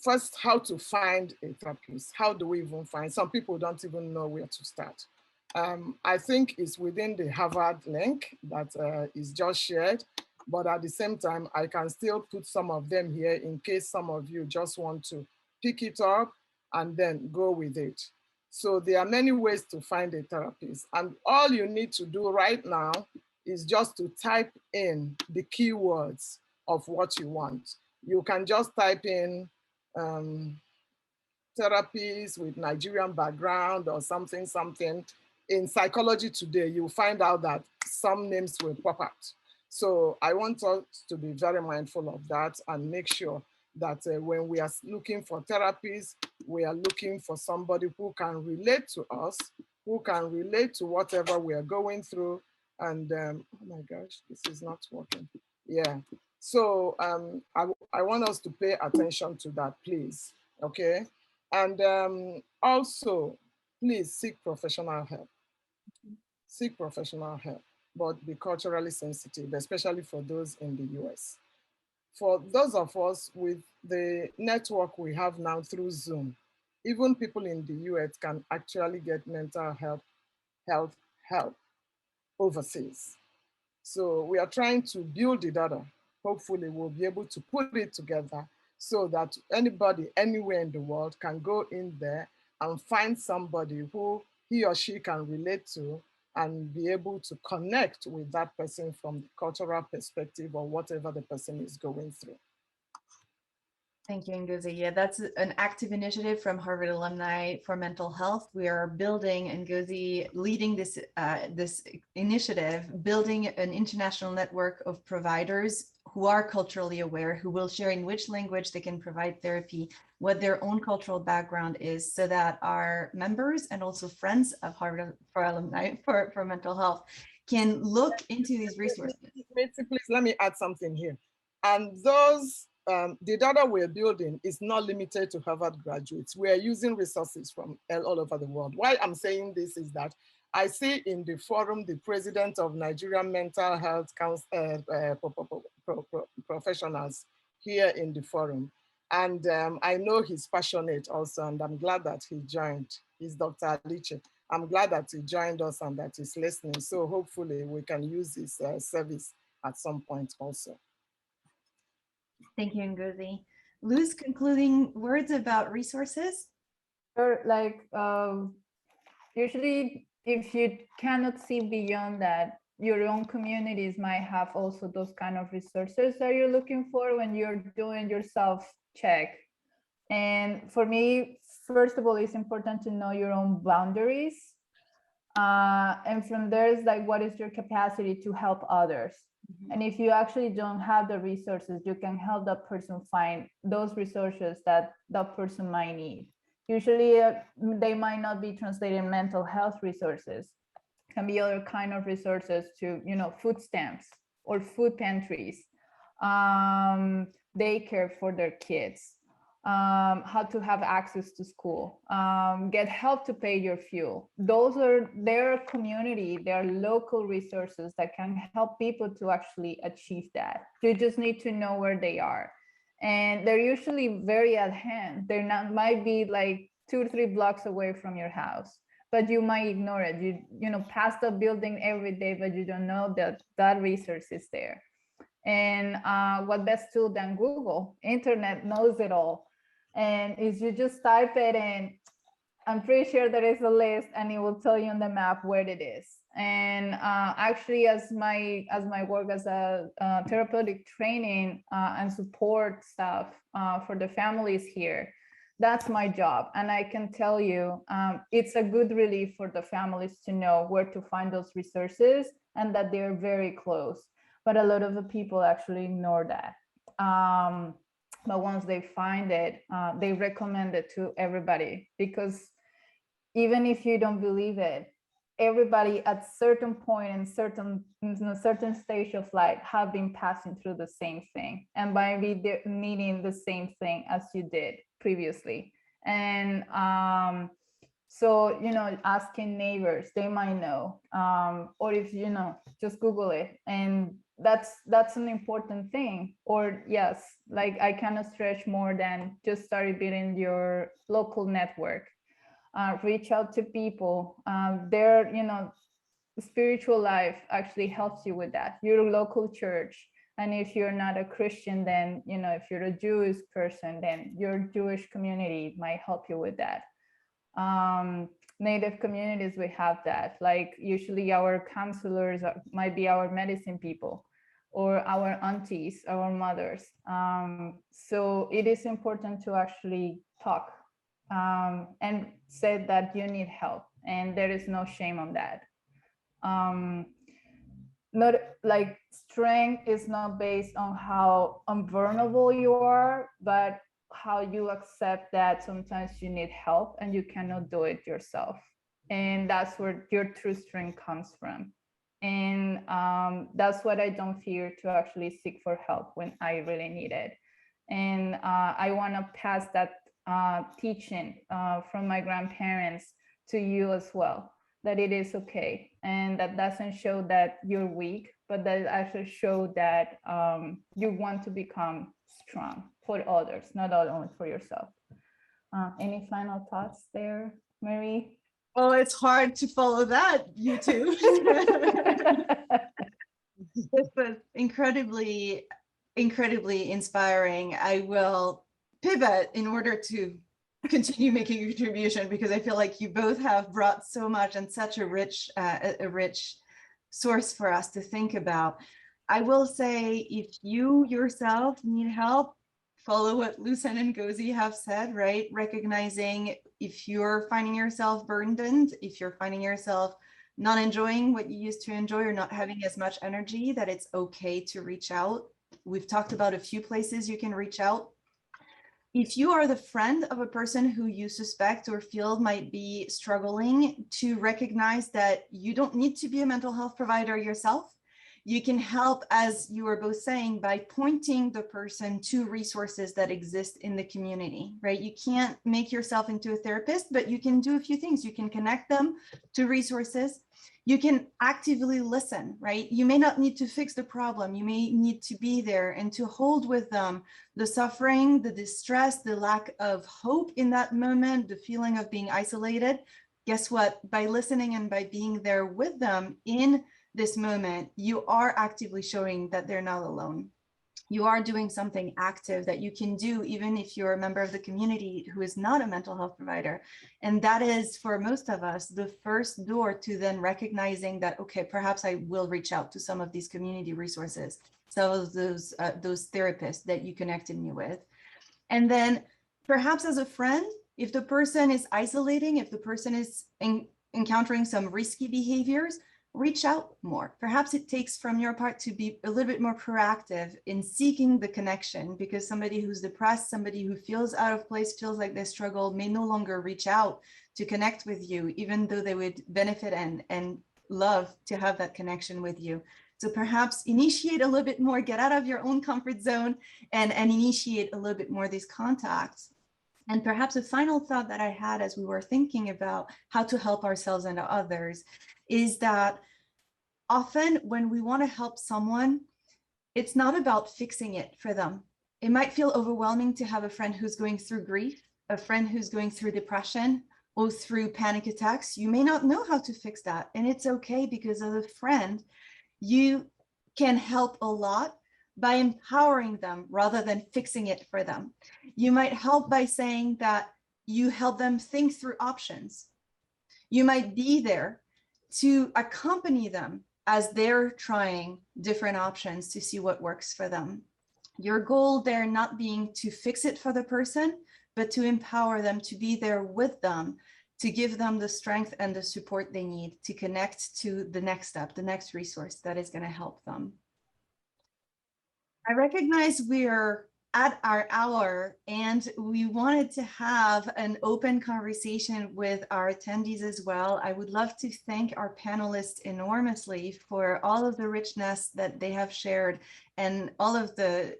First, how to find a therapist. How do we even find? Some people don't even know where to start. I think it's within the Harvard link that is just shared, but at the same time, I can still put some of them here in case some of you just want to pick it up and then go with it. So there are many ways to find a therapist, and all you need to do right now is just to type in the keywords of what you want. You can just type in therapies with Nigerian background or something. In Psychology Today, you'll find out that some names will pop out. So I want us to be very mindful of that and make sure that when we are looking for therapies, we are looking for somebody who can relate to us, who can relate to whatever we are going through. And oh my gosh, this is not working. Yeah. So I want us to pay attention to that, please. Okay. And also, please seek professional help. Seek professional help, but be culturally sensitive, especially for those in the US. For those of us with the network we have now through Zoom, even people in the US can actually get mental health help overseas. So we are trying to build the data. Hopefully we'll be able to put it together so that anybody anywhere in the world can go in there and find somebody who he or she can relate to and be able to connect with that person from the cultural perspective or whatever the person is going through. Thank you, Ngozi. Yeah, that's an active initiative from Harvard Alumni for Mental Health. We are building, Ngozi leading this, this initiative, building an international network of providers who are culturally aware, who will share in which language they can provide therapy, what their own cultural background is, so that our members and also friends of Harvard for Alumni for Mental Health can look into these resources. Please let me add something here. And those the data we're building is not limited to Harvard graduates. We are using resources from all over the world. Why I'm saying this is that I see in the forum the president of Nigerian Mental Health Professionals here in the forum. And I know he's passionate also, and I'm glad that he joined. He's Dr. Aliche. I'm glad that he joined us and that he's listening. So hopefully we can use this service at some point also. Thank you, Ngozi. Luz, concluding words about resources? Like usually if you cannot see beyond that, your own communities might have also those kind of resources that you're looking for when you're doing your self check. And for me, first of all, it's important to know your own boundaries. And from there is like, what is your capacity to help others? And if you actually don't have the resources, you can help that person find those resources that that person might need. Usually they might not be translated mental health resources, can be other kind of resources to, you know, food stamps or food pantries, daycare for their kids, how to have access to school, get help to pay your fuel. Those are their community, their local resources that can help people to actually achieve that. You just need to know where they are. And they're usually very at hand. They're not, might be like 2 or 3 blocks away from your house, but you might ignore it. You know, pass the building every day, but you don't know that that resource is there. And what best tool than Google? Internet knows it all. And if you just type it in, I'm pretty sure there is a list and it will tell you on the map where it is. And actually, as my work as a therapeutic training and support staff for the families here, that's my job. And I can tell you, it's a good relief for the families to know where to find those resources and that they're very close. But a lot of the people actually ignore that. But once they find it, they recommend it to everybody, because even if you don't believe it, everybody at certain point in a certain stage of life have been passing through the same thing, and might be needing the same thing as you did previously. And so, you know, asking neighbors, they might know, or if, you know, just Google it. And that's an important thing. Or yes, like I cannot stretch more than just start building your local network. Reach out to people. Their, you know, spiritual life actually helps you with that. Your local church. And if you're not a Christian, then, you know, if you're a Jewish person, then your Jewish community might help you with that. Native communities, we have that. Like usually our counselors might be our medicine people, or our aunties, our mothers. So it is important to actually talk and say that you need help, and there is no shame on that. Not like strength is not based on how unvulnerable you are, but how you accept that sometimes you need help and you cannot do it yourself. And that's where your true strength comes from. And that's what I don't fear to actually seek for help when I really need it. And I want to pass that teaching from my grandparents to you as well, that it is okay. And that doesn't show that you're weak, but that actually show that you want to become strong for others, not only for yourself. Any final thoughts there, Marie? Oh, it's hard to follow that, you two. This was incredibly inspiring. I will pivot in order to continue making a contribution, because I feel like you both have brought so much and such a rich source for us to think about. I will say, if you yourself need help, follow what Lucen and Gozi have said, right? Recognizing if you're finding yourself burdened, if you're finding yourself not enjoying what you used to enjoy, or not having as much energy, that it's okay to reach out. We've talked about a few places you can reach out. If you are the friend of a person who you suspect or feel might be struggling, to recognize that you don't need to be a mental health provider yourself. You can help, as you were both saying, by pointing the person to resources that exist in the community, right? You can't make yourself into a therapist, but you can do a few things. You can connect them to resources. You can actively listen, right? You may not need to fix the problem. You may need to be there and to hold with them the suffering, the distress, the lack of hope in that moment, the feeling of being isolated. Guess what? By listening and by being there with them in this moment, you are actively showing that they're not alone. You are doing something active that you can do even if you're a member of the community who is not a mental health provider. And that is, for most of us, the first door to then recognizing that, okay, perhaps I will reach out to some of these community resources, some of those therapists that you connected me with. And then perhaps as a friend, If the person is isolating, if the person is encountering some risky behaviors, reach out more. Perhaps it takes from your part to be a little bit more proactive in seeking the connection, because somebody who's depressed, somebody who feels out of place, feels like they struggle, may no longer reach out to connect with you, even though they would benefit and love to have that connection with you. So perhaps initiate a little bit more, get out of your own comfort zone and initiate a little bit more these contacts. And perhaps a final thought that I had as we were thinking about how to help ourselves and others is that often when we want to help someone, it's not about fixing it for them. It might feel overwhelming to have a friend who's going through grief, a friend who's going through depression or through panic attacks. You may not know how to fix that. And it's okay, because as a friend, you can help a lot by empowering them rather than fixing it for them. You might help by saying that you help them think through options. You might be there to accompany them as they're trying different options to see what works for them. Your goal there not being to fix it for the person, but to empower them, to be there with them, to give them the strength and the support they need to connect to the next step, the next resource that is going to help them. I recognize we're at our hour and we wanted to have an open conversation with our attendees as well. I would love to thank our panelists enormously for all of the richness that they have shared and all of the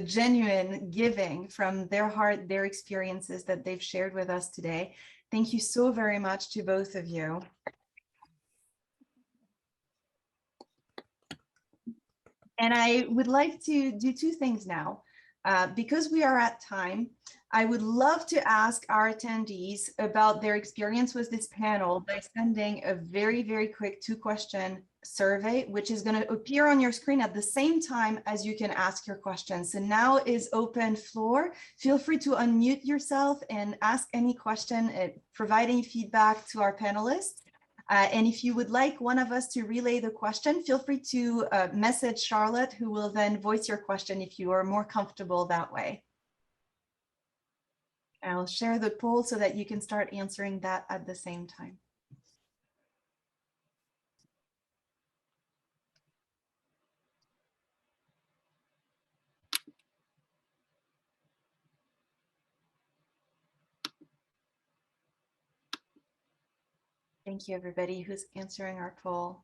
genuine giving from their heart, their experiences that they've shared with us today. Thank you so very much to both of you. And I would like to do two things now. Because we are at time, I would love to ask our attendees about their experience with this panel by sending a very, very quick 2-question survey, which is going to appear on your screen at the same time as you can ask your questions. So now is open floor. Feel free to unmute yourself and ask any question, provide any feedback to our panelists. And if you would like one of us to relay the question, feel free to message Charlotte, who will then voice your question if you are more comfortable that way. I'll share the poll so that you can start answering that at the same time. Thank you, everybody who's answering our poll.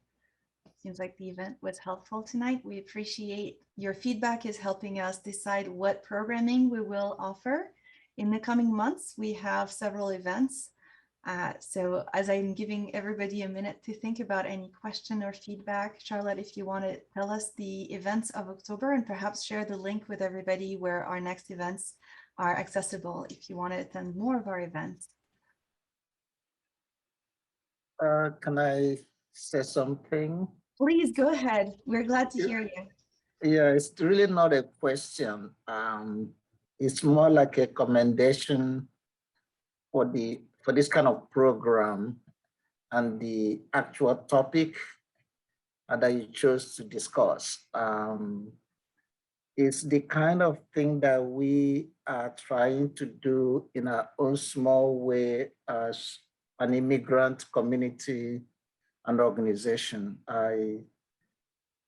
Seems like the event was helpful tonight. We appreciate your feedback is helping us decide what programming we will offer. In the coming months, we have several events. So as I'm giving everybody a minute to think about any question or feedback, Charlotte, if you want to tell us the events of October and perhaps share the link with everybody where our next events are accessible if you want to attend more of our events. Can I say something? Please go ahead. We're glad to hear you. Yeah, it's really not a question. It's more like a commendation for this kind of program and the actual topic that you chose to discuss. It's the kind of thing that we are trying to do in our own small way as an immigrant community and organization. I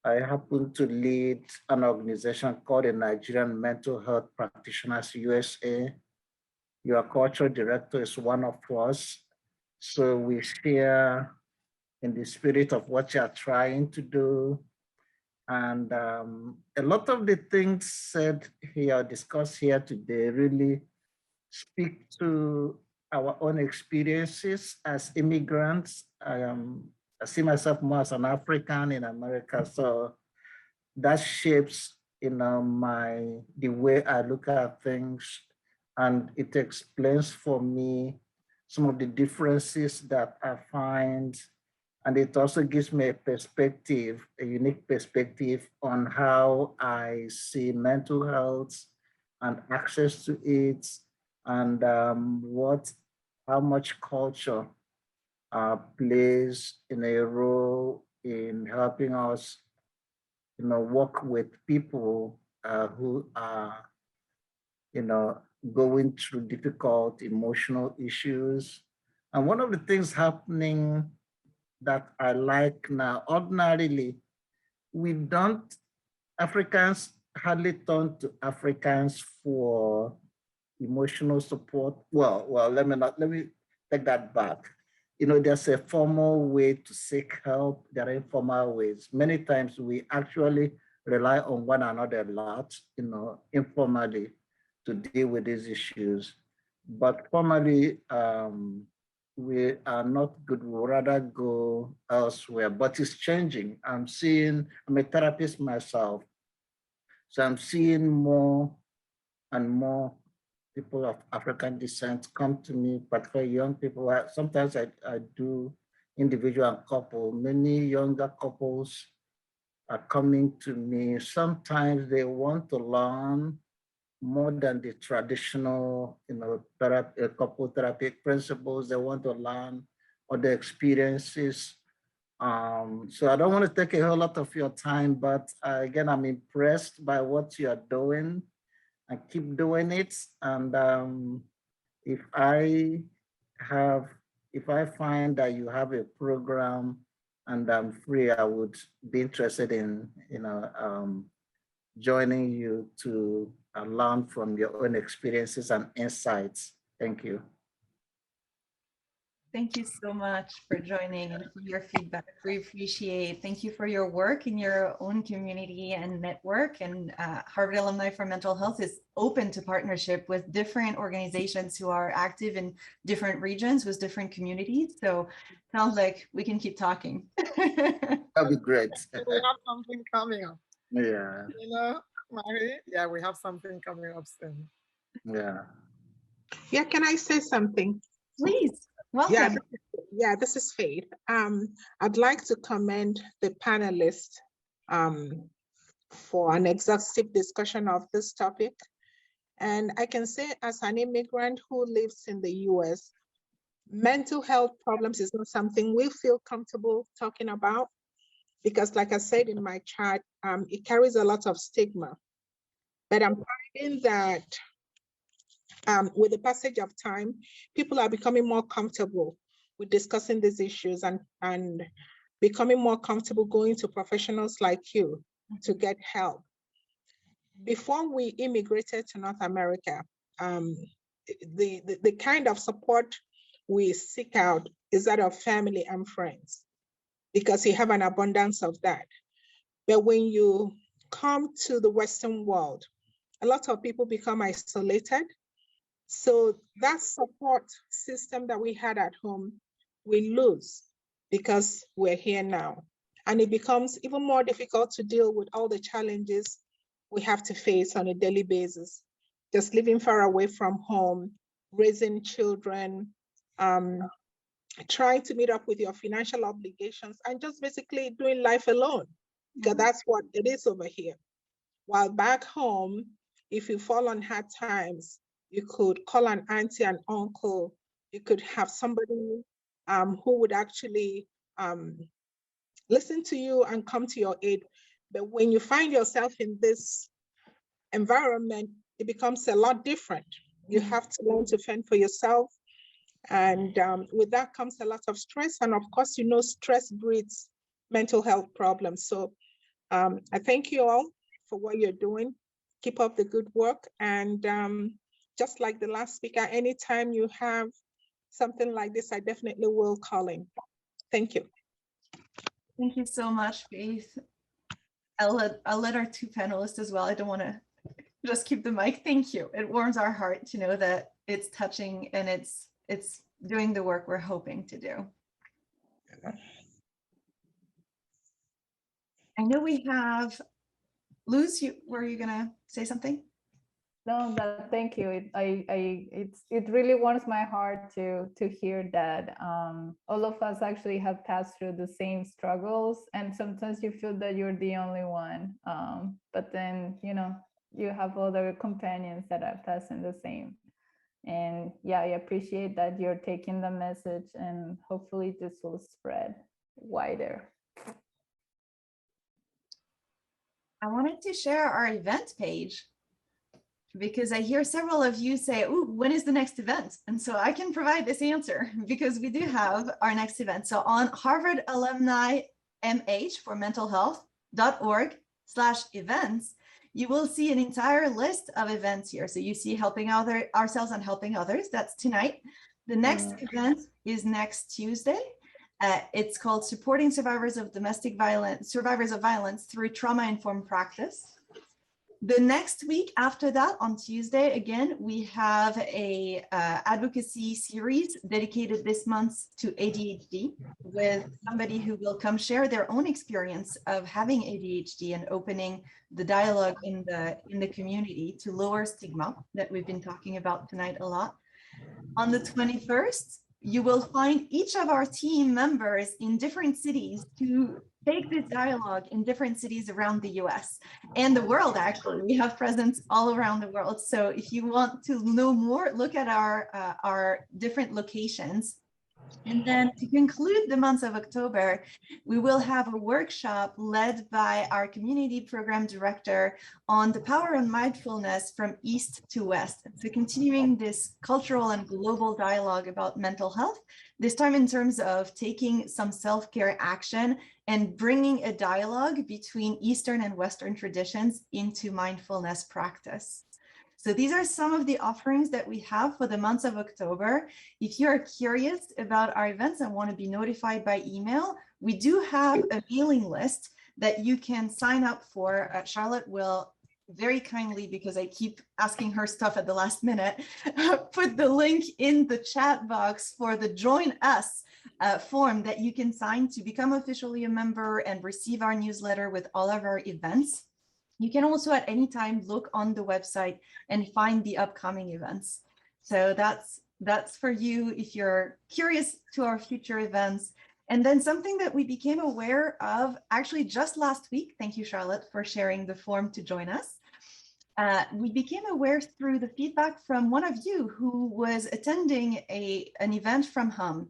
happen to lead an organization called the Nigerian Mental Health Practitioners USA. Your cultural director is one of us. So we share in the spirit of what you're trying to do. And a lot of the things said here, discussed here today really speak to our own experiences as immigrants. I see myself more as an African in America, so that shapes, the way I look at things, and it explains for me some of the differences that I find, and it also gives me a perspective, a unique perspective on how I see mental health and access to it, and how much culture plays in a role in helping us, work with people who are, going through difficult emotional issues. And one of the things happening that I like now, ordinarily, we don't, Africans hardly turn to Africans for emotional support. Well, let me take that back. You know, there's a formal way to seek help. There are informal ways. Many times we actually rely on one another a lot, you know, informally to deal with these issues. But formally, we are not good. We would rather go elsewhere, but it's changing. I'm a therapist myself. So I'm seeing more and more people of African descent come to me, particularly young people. Sometimes I do individual and couple. Many younger couples are coming to me. Sometimes they want to learn more than the traditional, you know, couple therapy principles. They want to learn other experiences. So I don't want to take a whole lot of your time, but again, I'm impressed by what you are doing and keep doing it. And if I have, if I find that you have a program and I'm free, I would be interested in, you know, joining you to learn from your own experiences and insights. Thank you. Thank you so much for joining and for your feedback. We appreciate. Thank you for your work in your own community and network. And Harvard Alumni for Mental Health is open to partnership with different organizations who are active in different regions with different communities. So sounds like we can keep talking. That'd be great. We have something coming up. Yeah. You know, Mary? Yeah, we have something coming up soon. Yeah. Yeah, can I say something? Please, welcome. This is Faith. I'd like to commend the panelists for an exhaustive discussion of this topic. And I can say, as an immigrant who lives in the US, mental health problems is not something we feel comfortable talking about because, like I said in my chat, it carries a lot of stigma. But I'm finding that with the passage of time, people are becoming more comfortable with discussing these issues and becoming more comfortable going to professionals like you to get help. Before we immigrated to North America, the kind of support we seek out is that of family and friends because you have an abundance of that. But when you come to the Western world, a lot of people become isolated. So that support system that we had at home, we lose because we're here now. And it becomes even more difficult to deal with all the challenges we have to face on a daily basis. Just living far away from home, raising children, trying to meet up with your financial obligations, and just basically doing life alone, because that's what it is over here. While back home, if you fall on hard times, you could call an auntie and uncle. You could have somebody who would actually listen to you and come to your aid. But when you find yourself in this environment, it becomes a lot different. You have to learn to fend for yourself. And with that comes a lot of stress. And of course, you know, stress breeds mental health problems. So I thank you all for what you're doing. Keep up the good work. And just like the last speaker, anytime you have something like this, I definitely will call in. Thank you. Thank you so much, Faith. I'll let our two panelists as well. I don't want to just keep the mic. Thank you. It warms our heart to know that it's touching and it's doing the work we're hoping to do. I know we have Luz, were you gonna say something? No, but thank you. It really warms my heart to hear that all of us actually have passed through the same struggles, and sometimes you feel that you're the only one. But then you have other companions that are passing the same. And yeah, I appreciate that you're taking the message, and hopefully this will spread wider. I wanted to share our event page. because I hear several of you say, "Ooh, when is the next event?" And so I can provide this answer because we do have our next event. So on Harvard Alumni MH for mental health.org/events, you will see an entire list of events here. So you see helping ourselves and helping others. That's tonight. The next event is next Tuesday. It's called Supporting Survivors of Violence through Trauma-Informed Practice. The next week after that, on Tuesday, again, we have a advocacy series dedicated this month to ADHD with somebody who will come share their own experience of having ADHD and opening the dialogue in the community to lower stigma that we've been talking about tonight a lot. On the 21st, you will find each of our team members in different cities to take this dialogue in different cities around the US and the world. Actually, we have presence all around the world. So if you want to know more, look at our different locations. And then to conclude the month of October, we will have a workshop led by our community program director on the power of mindfulness from east to west. So continuing this cultural and global dialogue about mental health, this time in terms of taking some self-care action and bringing a dialogue between Eastern and Western traditions into mindfulness practice. So these are some of the offerings that we have for the month of October. If you're curious about our events and want to be notified by email, we do have a mailing list that you can sign up for. Charlotte will very kindly, because I keep asking her stuff at the last minute, put the link in the chat box for the Join Us form that you can sign to become officially a member and receive our newsletter with all of our events. You can also at any time look on the website and find the upcoming events. So that's for you if you're curious to our future events. And then something that we became aware of actually just last week, thank you, Charlotte, for sharing the form to join us. We became aware through the feedback from one of you who was attending an event from HUM,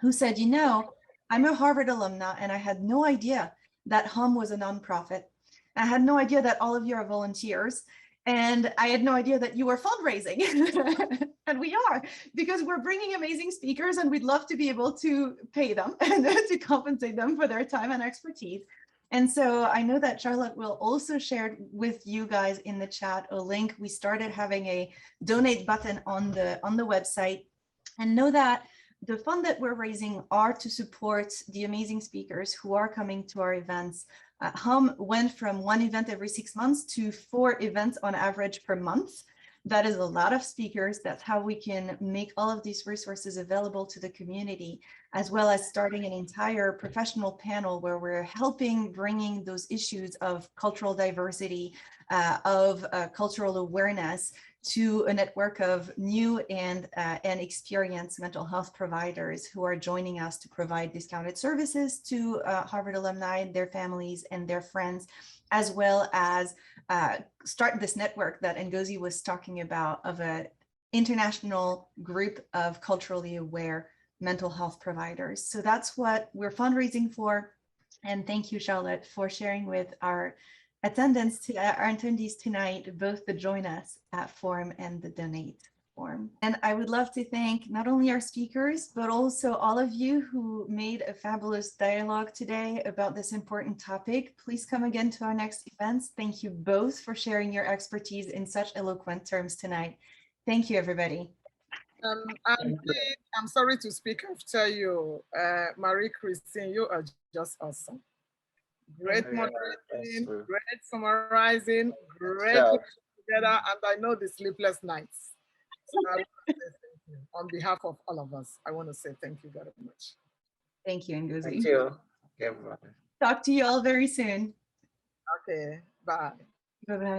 who said, you know, I'm a Harvard alumna and I had no idea that HUM was a nonprofit. I had no idea that all of you are volunteers, and I had no idea that you were fundraising. And we are, because we're bringing amazing speakers and we'd love to be able to pay them and to compensate them for their time and expertise. And so I know that Charlotte will also share with you guys in the chat a link. We started having a donate button on the website, and know that the fund that we're raising are to support the amazing speakers who are coming to our events. HUM went from 1 event every 6 months to 4 events on average per month. That is a lot of speakers. That's how we can make all of these resources available to the community, as well as starting an entire professional panel where we're helping bringing those issues of cultural diversity, of cultural awareness to a network of new and experienced mental health providers who are joining us to provide discounted services to Harvard alumni, their families, and their friends, as well as start this network that Ngozi was talking about of an international group of culturally aware mental health providers. So that's what we're fundraising for. And thank you, Charlotte, for sharing with our attendees tonight, both the Join Us form and the Donate form. And I would love to thank not only our speakers, but also all of you who made a fabulous dialogue today about this important topic. Please come again to our next events. Thank you both for sharing your expertise in such eloquent terms tonight. Thank you, everybody. I'm sorry to speak after you, Marie-Christine, you are just awesome. Great moderating, great summarizing, great together, and I know the sleepless nights. So I want to say thank you. On behalf of all of us, I want to say thank you very much. Thank you, Ngozi. Thank you. Okay, Talk to you all very soon. Okay, bye. Bye-bye.